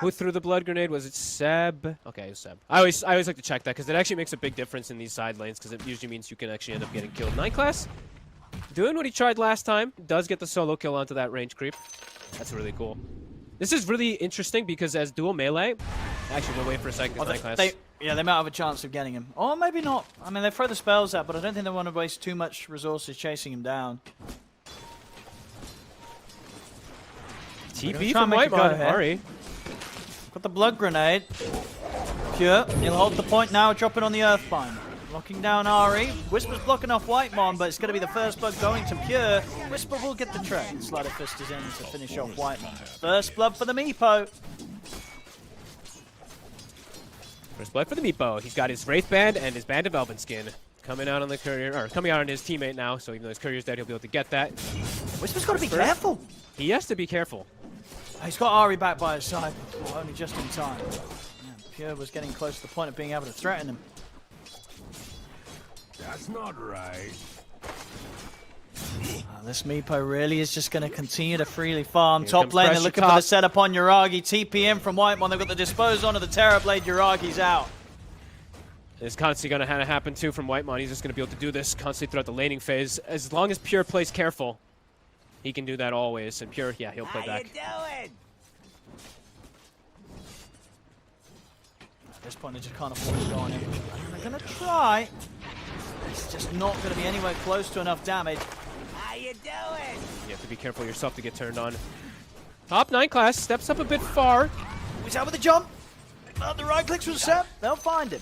Who threw the blood grenade? Was it Seb? Okay, it was Seb. I always like to check that because it actually makes a big difference in these side lanes because it usually means you can actually end up getting killed. 9 class doing what he tried last time. Does get the solo kill onto that range creep. That's really cool. This is really interesting because as dual melee, actually we'll wait for a second. Oh, they might have a chance of getting him. Or maybe not. I mean, they throw the spells out, but I don't think they want to waste too much resources chasing him down. TP from Whitemon. Ari. Got the blood grenade. Pure. He'll hold the point now, dropping on the Earthbind. Locking down Ari. Whisper's blocking off Whitemon, but it's going to be the first blood going to Pure. Whisper will get the trade. Slider Fist is in to finish off Whitemon. First blood for the Meepo. First blood for the Meepo. He's got his Wraith Band and his Band of Elven Skin coming out on the courier, or coming out on his teammate now. So even though his courier's dead, he'll be able to get that. Whisper's got to be careful. He has to be careful. He's got Ari back by his side, only just in time. Man, Pure was getting close to the point of being able to threaten him. That's not right. This Meepo really is just going to continue to freely farm. Top lane, they're looking for the setup on Uragi. TPM from Whitemon, they've got the dispose onto the Terrorblade. Uragi's out. It's constantly going to happen too from Whitemon. He's just going to be able to do this constantly throughout the laning phase. As long as Pure plays careful, he can do that always. And Pure, yeah, he'll play back. At this point, they just can't afford to go on him. They're going to try. It's just not going to be anywhere close to enough damage. How you doing? You have to be careful yourself to get turned on. Top 9 class steps up a bit far. He's out with the jump. The right clicks from Seb. They'll find him.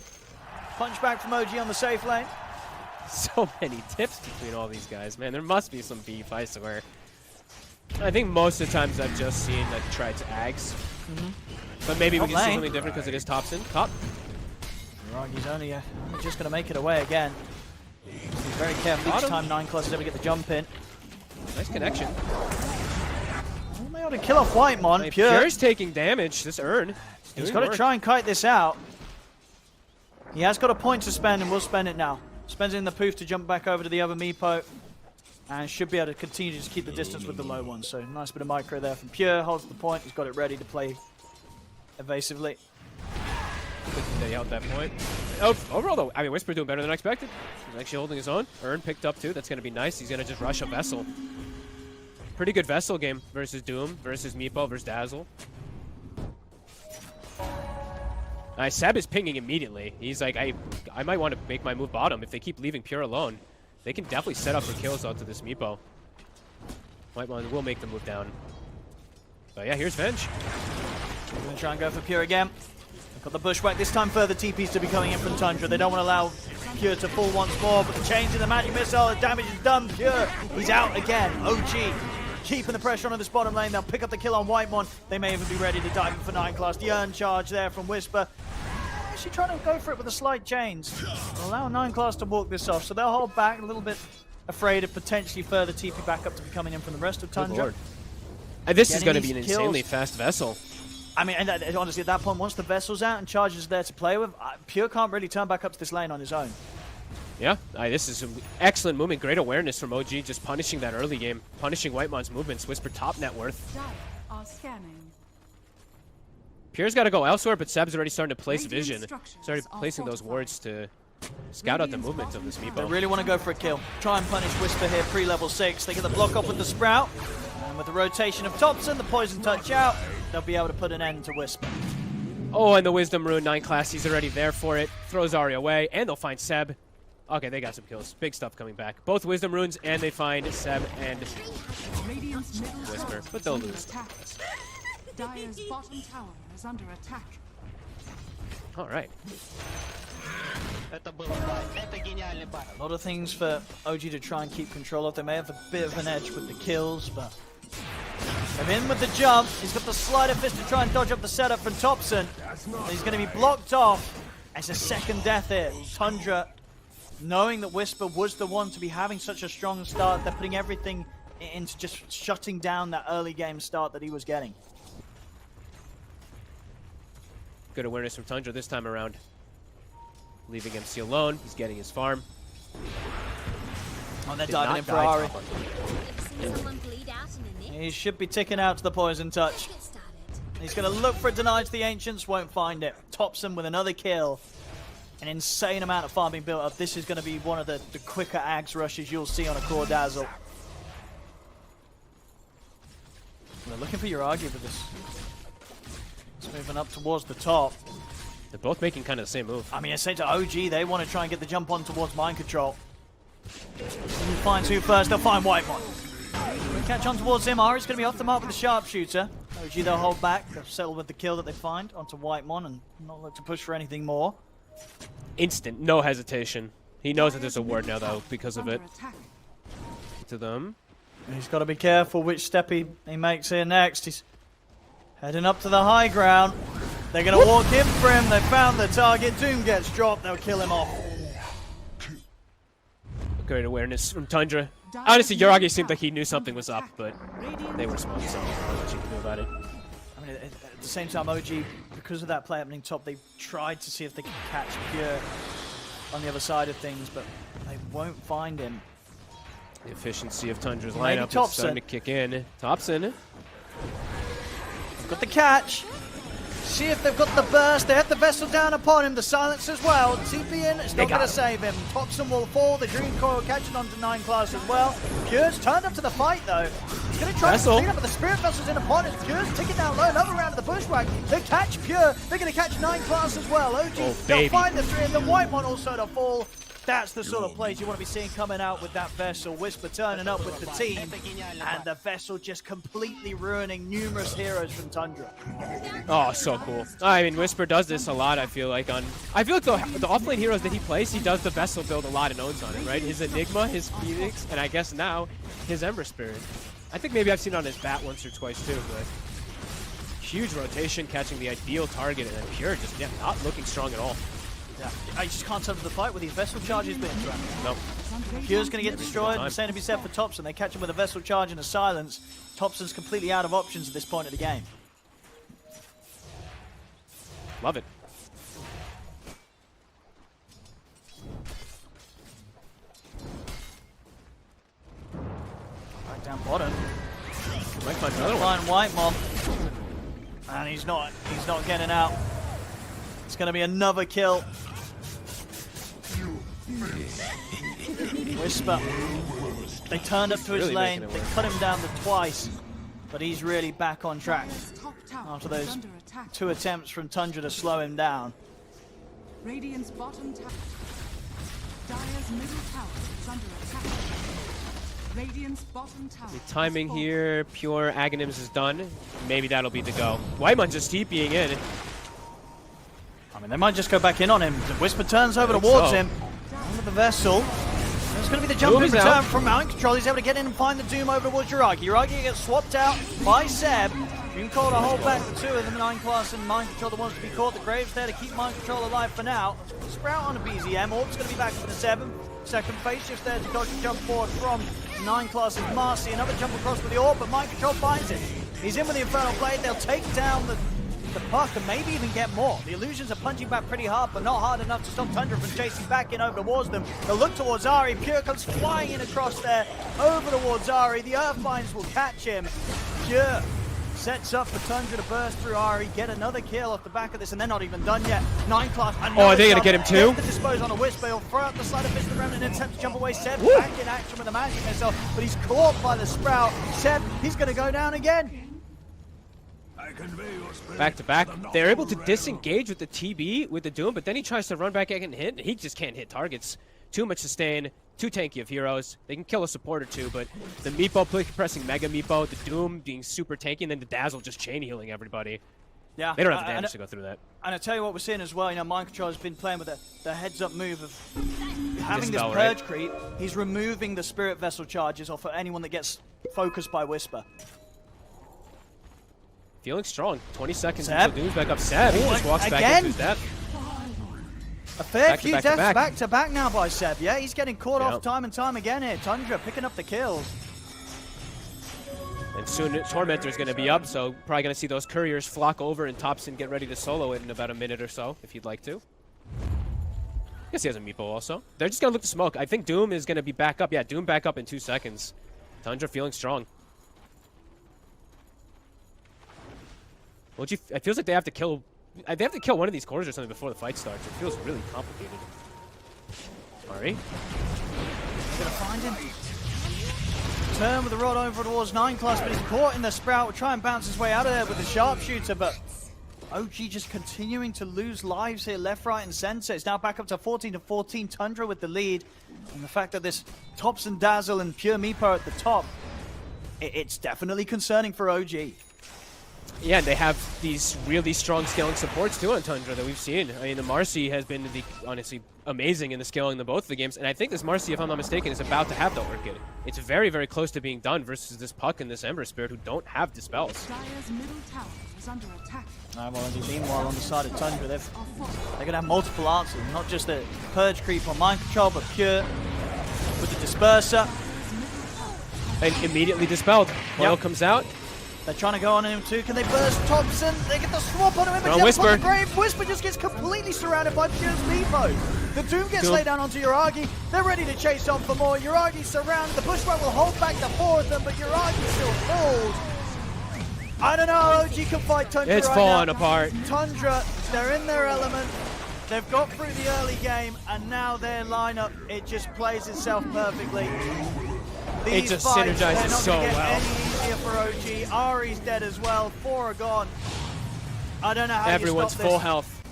Punch back from OG on the safe lane. So many tips between all these guys, man. There must be some beef, I swear. I think most of the times I've just seen like tried to Ags. But maybe we can see something different because it is Thompson. Top. Uragi's only just going to make it away again. He's very careful each time 9 class is able to get the jump in. Nice connection. Well, able to kill off Whitemon. Pure's taking damage. This Urn. He's got to try and kite this out. He has got a point to spend and will spend it now. Spends in the poof to jump back over to the other Meepo. And should be able to continue to just keep the distance with the low one. So nice bit of micro there from Pure. Holds the point. He's got it ready to play evasively. Good that he held that point. Oh, overall though, I mean, Whisper doing better than expected. He's actually holding his own. Urn picked up too. That's going to be nice. He's going to just rush a Vessel. Pretty good Vessel game versus Doom, versus Meepo, versus Dazzle. Seb is pinging immediately. He's like, I might want to make my move bottom. If they keep leaving Pure alone, they can definitely set up for kills out to this Meepo. Whitemon will make the move down. But yeah, here's Venge. They're going to try and go for Pure again. They've got the bushwhack. This time further TPs to be coming in from Tundra. They don't want to allow Pure to fall once more, but the change in the magic missile, the damage is done. Pure, he's out again. OG keeping the pressure on this bottom lane. They'll pick up the kill on Whitemon. They may even be ready to dive in for 9 class. The earn charge there from Whisper. Actually trying to go for it with a slight change. They'll allow 9 class to walk this off, so they'll hold back a little bit, afraid of potentially further TP back up to be coming in from the rest of Tundra. And this is going to be an insanely fast vessel. I mean, and honestly, at that point, once the vessel's out and Charge is there to play with, Pure can't really turn back up to this lane on his own. Yeah, this is an excellent movement. Great awareness from OG, just punishing that early game, punishing Whitemon's movements. Whisper top net worth. Are scanning. Pure's got to go elsewhere, but Seb's already starting to place vision. Started placing those wards to scout out the movement of this Meepo. They really want to go for a kill. Try and punish Whisper here, pre-level 6. They get the block off with the Sprout. And with the rotation of Thompson, the poison touch out, they'll be able to put an end to Whisper. Oh, and the Wisdom Rune, 9 class, he's already there for it. Throws Ari away, and they'll find Seb. Okay, they got some kills. Big stuff coming back. Both Wisdom Runes, and they find Seb and Whisper, but they'll lose. Dire's bottom tower is under attack. All right. A lot of things for OG to try and keep control of. They may have a bit of an edge with the kills, but they're in with the jump. He's got the slider fist to try and dodge up the setup from Thompson. He's going to be blocked off. It's a second death here. Tundra, knowing that Whisper was the one to be having such a strong start, they're putting everything into just shutting down that early game start that he was getting. Good awareness from Tundra this time around. Leaving MC alone. He's getting his farm. Oh, they're diving in for Ari. He should be ticking out to the poison touch. He's going to look for a deny to the Ancients, won't find it. Thompson with another kill. An insane amount of farm being built up. This is going to be one of the quicker Ags rushes you'll see on a Core Dazzle. They're looking for your argue with this. It's moving up towards the top. They're both making kind of the same move. I mean, I say to OG, they want to try and get the jump on towards mind control. Who finds who first? They'll find Whitemon. Catch on towards him. Ari's going to be off the mark with the sharpshooter. OG, they'll hold back. They'll settle with the kill that they find onto Whitemon and not look to push for anything more. Instant, no hesitation. He knows that there's a ward now, though, because of it. To them. He's got to be careful which step he makes here next. He's heading up to the high ground. They're going to walk in for him. They found the target. Doom gets dropped. They'll kill him off. Great awareness from Tundra. Honestly, Yoragi seemed like he knew something was up, but they were smart, so I don't know what you can do about it. I mean, at the same time, OG, because of that play happening top, they tried to see if they could catch Pure on the other side of things, but they won't find him. The efficiency of Tundra's lineup is starting to kick in. Thompson. They've got the catch. See if they've got the burst. They have the vessel down upon him. The silence as well. TP in. It's not going to save him. Thompson will fall. The Dream Coil catching on to 9 class as well. Pure's turned up to the fight though. He's going to try to clean up, but the Spirit Vessel's in upon it. Pure's ticking down low. Another round of the bushwhack. They catch Pure. They're going to catch 9 class as well. OG, they'll find the 3 and the Whitemon also to fall. That's the sort of plays you want to be seeing coming out with that vessel. Whisper turning up with the team, and the vessel just completely ruining numerous heroes from Tundra. Oh, so cool. I mean, Whisper does this a lot, I feel like. The offlane heroes that he plays, he does the vessel build a lot and owns on it, right? His Enigma, his Phoenix, and I guess now his Ember Spirit. I think maybe I've seen it on his Bat once or twice too, but huge rotation, catching the ideal target, and then Pure just not looking strong at all. Yeah. I just can't turn to the fight with these vessel charges being thrown. Nope. Pure's going to get destroyed. The same to be said for Thompson. They catch him with a vessel charge and a silence. Thompson's completely out of options at this point of the game. Love it. Back down bottom. Might find another one. Whitemon. And he's not getting out. It's going to be another kill. Whisper. They turned up to his lane. They cut him down twice. But he's really back on track after those 2 attempts from Tundra to slow him down. Radiant's bottom tower. Dire's middle tower is under attack. Radiant's bottom tower. The timing here, pure Aghanims is done. Maybe that'll be the go. Whiteman just TPing in. I mean, they might just go back in on him. The Whisper turns over towards him. Under the Vessel. There's going to be the jump in return from Mind Control. He's able to get in and find the Doom over towards Yuragi. Yuragi gets swapped out by Seb. Dream Call to hold back the two of them, 9 class and Mind Control that wants to be caught. The Graves there to keep Mind Control alive for now. Sprout on a BZM. Orb's going to be back for the 7th. Second phase shift there to dodge the jump forward from 9 classes Marcy. Another jump across with the Orb, but Mind Control finds it. He's in with the Infernal Blade. They'll take down the puck and maybe even get more. The Illusions are punching back pretty hard, but not hard enough to stop Tundra from chasing back in over towards them. They'll look towards Ari. Pure comes flying in across there over towards Ari. The Earthbinds will catch him. Pure sets up for Tundra to burst through Ari, get another kill off the back of this, and they're not even done yet. 9 class. Oh, are they going to get him too? The dispose on a Whisper. He'll throw out the side of Fist of the Remnant and attempt to jump away. Seb back in action with a magic missile, but he's caught by the Sprout. Seb, he's going to go down again. Back to back. They're able to disengage with the TB with the Doom, but then he tries to run back and hit. He just can't hit targets. Too much sustain, too tanky of heroes. They can kill a support or two, but the Meepo pressing Mega Meepo, the Doom being super tanky, and then the Dazzle just chain healing everybody. Yeah, they don't have the damage to go through that. And I tell you what we're seeing as well, you know, Mind Control has been playing with the heads-up move of having this purge creep. He's removing the Spirit Vessel charges off of anyone that gets focused by Whisper. Feeling strong. 20 seconds until Doom's back up. Seb, he just walks back into his death. A fair few deaths back to back now by Seb. Yeah, he's getting caught off time and time again here. Tundra picking up the kills. And soon Tormentor's going to be up, so probably going to see those couriers flock over and Thompson get ready to solo it in about a minute or so, if you'd like to. I guess he has a Meepo also. They're just going to look to smoke. I think Doom is going to be back up. Yeah, Doom back up in 2 seconds. Tundra feeling strong. It feels like they have to kill. They have to kill one of these cores or something before the fight starts. It feels really complicated. Ari, gonna find him. Turn with the rod over towards 9 class, but he's caught in the Sprout. Will try and bounce his way out of there with the sharpshooter, but OG just continuing to lose lives here, left, right, and center. It's now back up to 14-14. Tundra with the lead, and the fact that this Thompson, Dazzle, and Pure Meepo at the top, it's definitely concerning for OG. Yeah, and they have these really strong scaling supports too on Tundra that we've seen. I mean, the Marcy has been honestly amazing in the scaling in both of the games, and I think this Marcy, if I'm not mistaken, is about to have the Orchid. It's very, very close to being done versus this Puck and this Ember Spirit who don't have Dispels. Dire's middle tower is under attack. Meanwhile, on the side of Tundra, they're going to have multiple answers, not just the Purge creep on Mind Control, but Pure with the Disperser. And immediately dispelled. Coil comes out. They're trying to go on him too. Can they burst Thompson? They get the swap on him. Whisper. Whisper just gets completely surrounded by Pure's Meepo. The Doom gets laid down onto Yuragi. They're ready to chase on for more. Yuragi's surrounded. The Bushwhack will hold back the 4 of them, but Yuragi still falls. I don't know how OG can fight Tundra. It's falling apart. Tundra, they're in their element. They've got through the early game, and now their lineup, it just plays itself perfectly. It just synergizes so well. Any easier for OG. Ari's dead as well. 4 are gone. I don't know how everyone's you stop full this. health.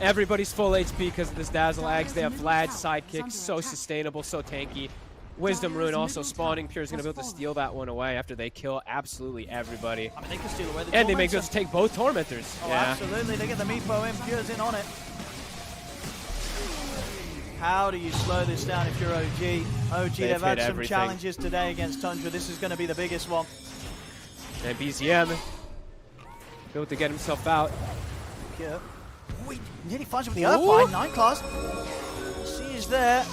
Everybody's full HP because of this Dazzle Axe. They have Vlad's sidekick, so sustainable, so tanky. Wisdom Rune also spawning. Pure's going to be able to steal that one away after they kill absolutely everybody. I mean, they can steal away the and they make us take both Tormentors. Oh, yeah. Absolutely. They get the Meepo in. Pure's in on it. How do you slow this down if you're OG? OG, they've had some challenges today against Tundra. This is going to be the biggest one. And BZM able to get himself out. Yeah. Wait, nearly finds him with the Earthbind. 9 class. See is there.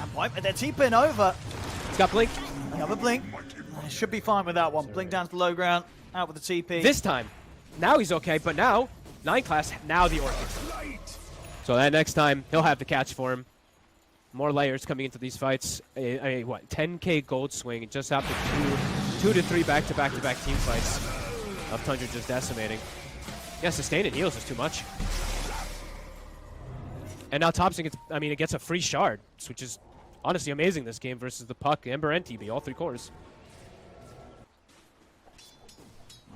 And wipe, they're TPing over. He's got Blink. Another Blink. Should be fine with that one. Blink down to the low ground. Out with the TP. This time. Now he's okay, but now, 9 class, now the Orchid. So that next time, he'll have the catch for him. More layers coming into these fights. What, 10k gold swing just after 2 to 3 back-to-back team fights of Tundra just decimating. Yeah, sustain and heals is too much. And now Thompson gets, it gets a free shard, which is honestly amazing this game versus the Puck, Ember, and TB, all 3 cores.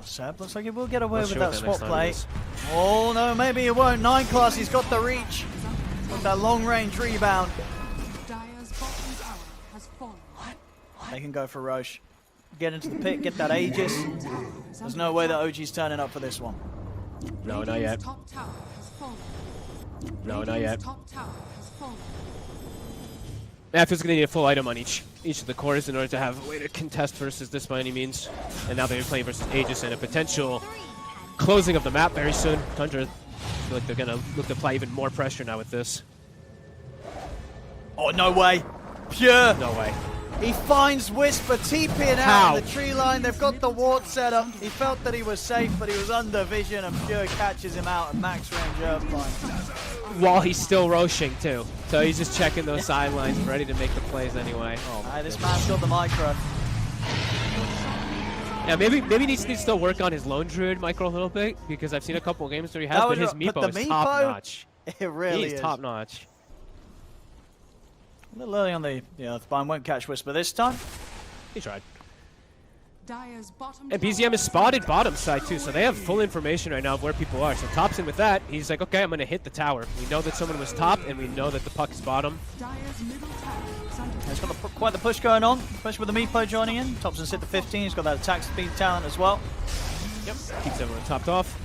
Seb looks like he will get away with that swap play. Oh no, maybe he won't. 9 class, he's got the reach. with that long-range rebound. Dire's bottom tower has fallen. They can go for Roche. Get into the pit, get that Aegis. There's no way that OG's turning up for this one. No, not yet. Top tower has fallen. No, not yet. Top tower has fallen. F is going to need a full item on each of the cores in order to have a way to contest versus this by any means. And now they're playing versus Aegis and a potential closing of the map very soon. Tundra, I feel like they're going to look to apply even more pressure now with this. Oh, no way. Pure. No way. He finds Whisper TPing out in the tree line. They've got the ward set up. He felt that he was safe, but he was under vision, and Pure catches him out at max range Earthbind. While he's still roshing, too. So he's just checking those sidelines, ready to make the plays anyway. Oh, This man's got the micro. Yeah, maybe he needs to still work on his lone druid micro a little bit, because I've seen a couple of games where he has, but his Meepo is top-notch. It really is. He's top-notch. A little early on the Earthbind. Won't catch Whisper this time. He tried. Dire's bottom And BZM is spotted bottom side too, so they have full information right now of where people are. So Top's in with that. He's like, okay, I'm going to hit the tower. We know that someone was top, and we know that the puck is bottom. Dire's middle tower is under He's got quite the push going on, especially with the Meepo joining in. Thompson's hit the 15. He's got that attack speed talent as well. Yep. Keeps everyone topped off.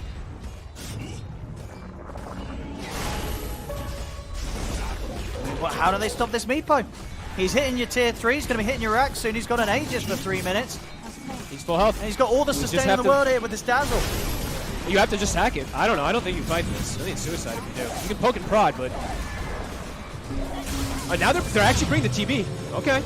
Well, how do they stop this Meepo? He's hitting your tier 3. He's going to be hitting your rack soon. He's got an Aegis for 3 minutes. He's full health. And he's got all the sustain in the world here with this Dazzle. You have to just hack it. I don't know. I don't think you fight this. I think it's suicide if you do. You can poke and prod, but... now they're actually bringing the TB. Okay.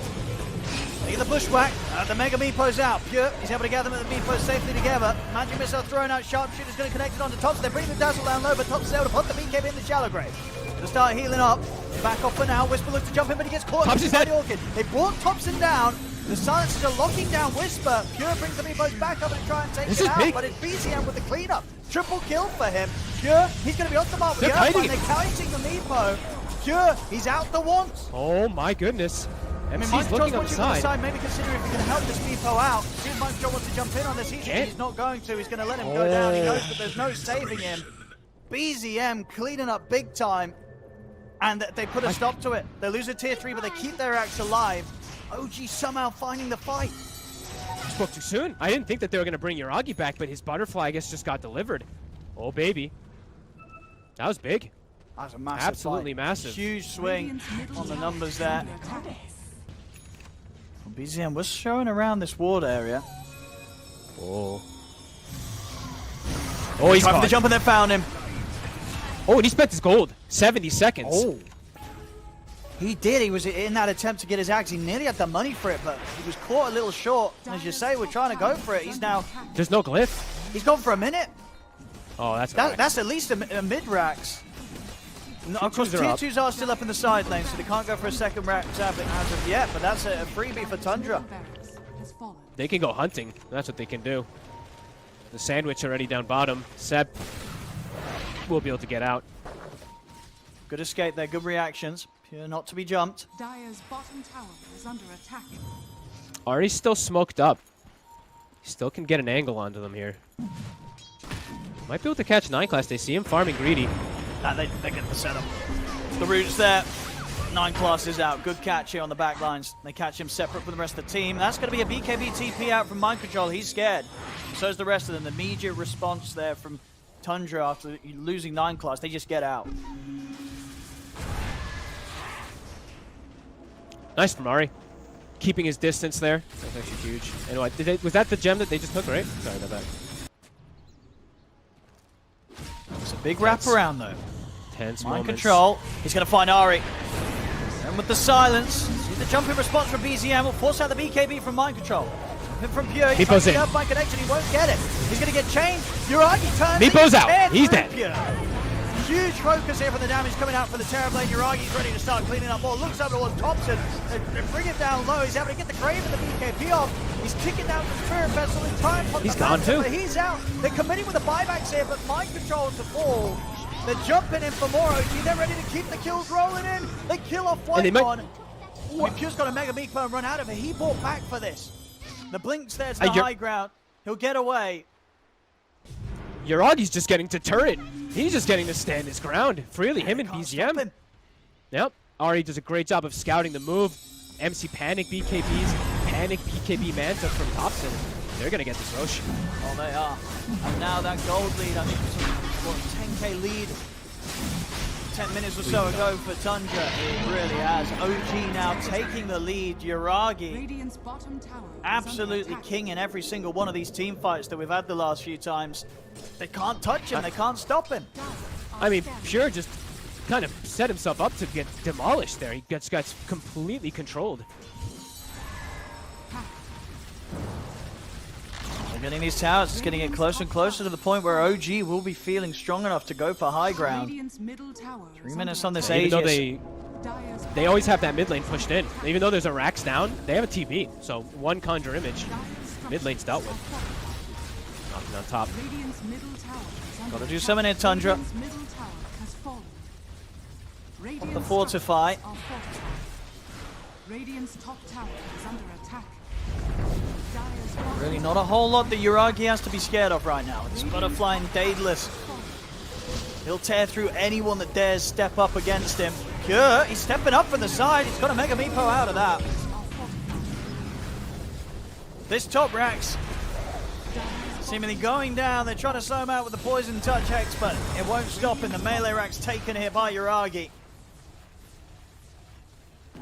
They get the bushwhack. The Mega Meepo's out. Pure, he's able to gather them at the Meepo safely together. Magic Missile thrown out. Sharpshooter's going to connect it onto Tops. They're bringing the Dazzle down low, but Tops is able to put the BKB in the shallow grave. Gonna start healing up. Back off for now. Whisper looks to jump in, but he gets caught. Thompson's dead. They brought Thompson down. The silencers are locking down Whisper. Pure brings the Meepos back up and try and take it out, big. but it's BZM with the cleanup. Triple kill for him. Pure, he's going to be off the mark with They're the Earthbind. kiting They're kiting the Meepo. Pure, he's out the once. Oh my goodness. MC's Mike looking on the side. Maybe consider if he can help this Meepo out. See if Mike John wants to jump in on this. He's not going to. He's going to let him go down. He knows that there's no saving him. BZM cleaning up big time. And they put a stop to it. They lose a tier 3, but they keep their axe alive. OG somehow finding the fight. Spoke too soon. I didn't think that they were going to bring Yuragi back, but his butterfly, I guess, just got delivered. Oh, baby. That was big. That was a massive Absolutely fight. massive. Huge swing on the numbers there. Well, BZM was showing around this ward area. Oh. Oh, he's Tried for caught. the jump and they found him. Oh, and he spent his gold. 70 seconds. Oh. He did. He was in that attempt to get his axe. He nearly had the money for it, but he was caught a little short. As you say, we're trying to go for it. He's now... There's no glyph. He's gone for a minute. Oh, that's That's at least a mid-racks. No, of course, Tier tier up. 2s are still up in the side lane, so they can't go for a second rack as of yet, but that's a freebie for Tundra. barracks has fallen. They can go hunting. That's what they can do. The sandwich already down bottom. Seb will be able to get out. Good escape there, good reactions. Pure not to be jumped. Dire's bottom tower is under attack. Ari's still smoked up. Still can get an angle onto them here. Might be able to catch 9 class. They see him farming greedy. They get the setup. The root's there. 9 class is out. Good catch here on the back lines. They catch him separate from the rest of the team. That's going to be a BKB TP out from Mind Control. He's scared. So is the rest of them. The immediate response there from Tundra after losing 9 class. They just get out. Nice from Ari. Keeping his distance there. That's actually huge. And what, was that the gem that they just took, right? Sorry about that. It's a big wraparound though. Tense Mind moments. Control. He's going to find Ari. And with the silence, see the jumping response from BZM will force out the BKB from Mind Control. From Pure, he's Meepo's trying to in. get up by connection, he won't get it. He's going to get changed. Yuragi turns. Meepo's out. He's dead. Pure. Huge focus here for the damage coming out for the Terrorblade. Yuragi's ready to start cleaning up more. Looks over towards Thompson. They bring it down low. He's able to get the Crave and the BKB off. He's kicking down the Spirit Vessel in time. He's gone too. But he's out. They're committing with the buybacks here, but Mind Control to fall. They're jumping in for more OG. They're ready to keep the kills rolling in. They kill off And they White might- One. Pure's got a Mega Meepo and run out of it. He bought back for this. The Blink's there to the you're- high ground. He'll get away. Yuragi's just getting to turret. He's just getting to stand his ground freely. Him and Can't stop BZM. him. Yep. Ari does a great job of scouting the move. MC panic BKBs, panic BKB Manta from Thompson. They're going to get this Roche. Oh, they are. And now that gold lead, I think it was what, 10k lead 10 minutes or so ago for Tundra. It really has. OG now taking the lead. Yuragi Radiant's bottom tower is absolutely under attack. king in every single one of these team fights that we've had the last few times. They can't touch him. They can't stop him. I mean, Pure just kind of set himself up to get demolished there. He gets completely controlled. They're getting these towers. It's getting it closer and closer to the point where OG will be feeling strong enough to go for high ground. Radiant's middle tower 3 minutes on this Even though Aegis. they always have that mid lane pushed in. Even though there's a Rax down, they have a TP. So one Conjure Image. Mid lane's dealt with. Knocking on top. Radiant's middle tower is under Gotta do attack. something here, Tundra. Radiant's middle tower has fallen. Radiant's The fortify. structures are fortified. Radiant's top tower is under attack. Dire's bottom Really not a whole lot that Yuragi has to be scared of right now. It's Butterfly and Daedalus. He'll tear through anyone that dares step up against him. Pure, he's stepping up from the side. He's got to make a Meepo out of that. This top Rax seemingly going down. They're trying to slow him out with the Poison Touch Hex, but it won't stop him. The melee Rax taken here by Yuragi.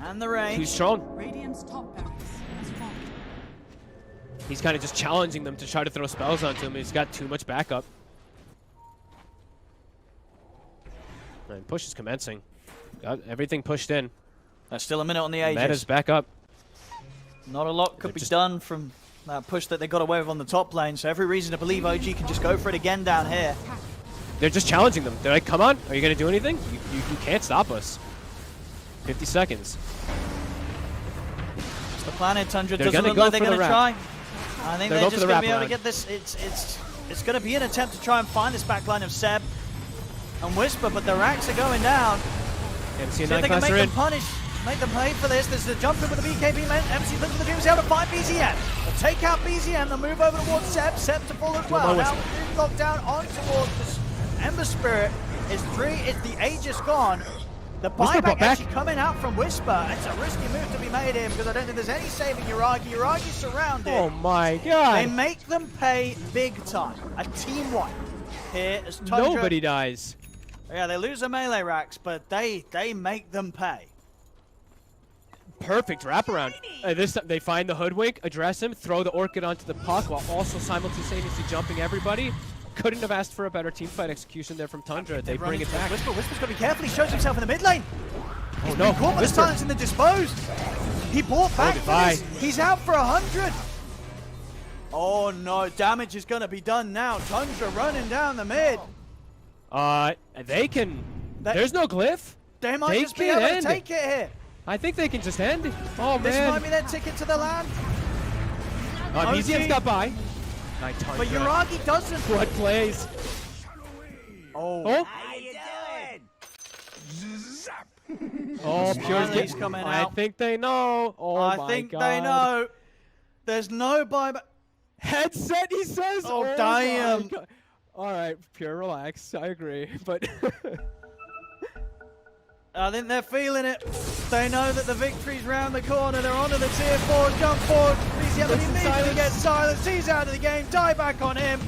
And the Too range. strong. Radiant's top barracks has fallen. He's kind of just challenging them to try to throw spells onto him. He's got too much backup. And push is commencing. Got everything pushed in. There's still a minute on the Aegis. Meta's back up. Not a lot could They're be just- done from that push that they got away with on the top lane, so every reason to believe OG can just go for it again down here. They're just challenging them. They're like, come on, are you going to do anything? You can't stop us. 50 seconds. It's the planet. Tundra They're doesn't gonna look go like they're for the going to wrap. try. I think They're they're going just for the going to be able to wraparound. get this. It's going to be an attempt to try and find this backline of Seb and Whisper, but the racks are going down. MC See and if they can Nightclass make are them in. punish, make them pay for this. There's a jump in with the BKB man. MC looking for the Doomsday to find BZM. They'll take out BZM. They'll move over towards Seb. Seb to fall as well. on, Now Whisper. Doom locked down on towards the Ember Spirit. It's the Aegis gone. The Whisper buyback brought back. actually coming out from Whisper. It's a risky move to be made here because I don't think there's any saving Yuragi. Yuragi's surrounded. Oh my They god. make them pay big time. A team wipe here as Tundra. Nobody dies. Yeah, they lose the melee racks, but they make them pay. Perfect wraparound. This time they find the hoodwink, address him, throw the Orchid onto the puck while also simultaneously jumping everybody. Couldn't have asked for a better teamfight execution there from Tundra. They bring it back. Whisper's got to be careful. He shows himself in the mid lane. Oh no, Caught by the Whisper. silence in the disposed. He bought back for goodbye. this. He's out for 100. Oh no, damage is going to be done now. Tundra running down the mid. They can. That- There's no glyph. They might They just be can able to end. take it here. I think they can just end. Oh This man. might be their ticket to the land. BZM's got by. Night But Tundra. Yuragi doesn't. What plays? Oh. Oh. Oh, Pure's Smiley's getting coming I out. think they know. Oh I my think god. they know. There's no buyback. Headset, he says. Oh, my damn. God. All right, Pure, relax. I agree, but I think they're feeling it. They know that the victory's round the corner. They're onto the tier 4, jump forward. BZM Listen, immediately silence. gets silenced. He's out of the game. Die back on him.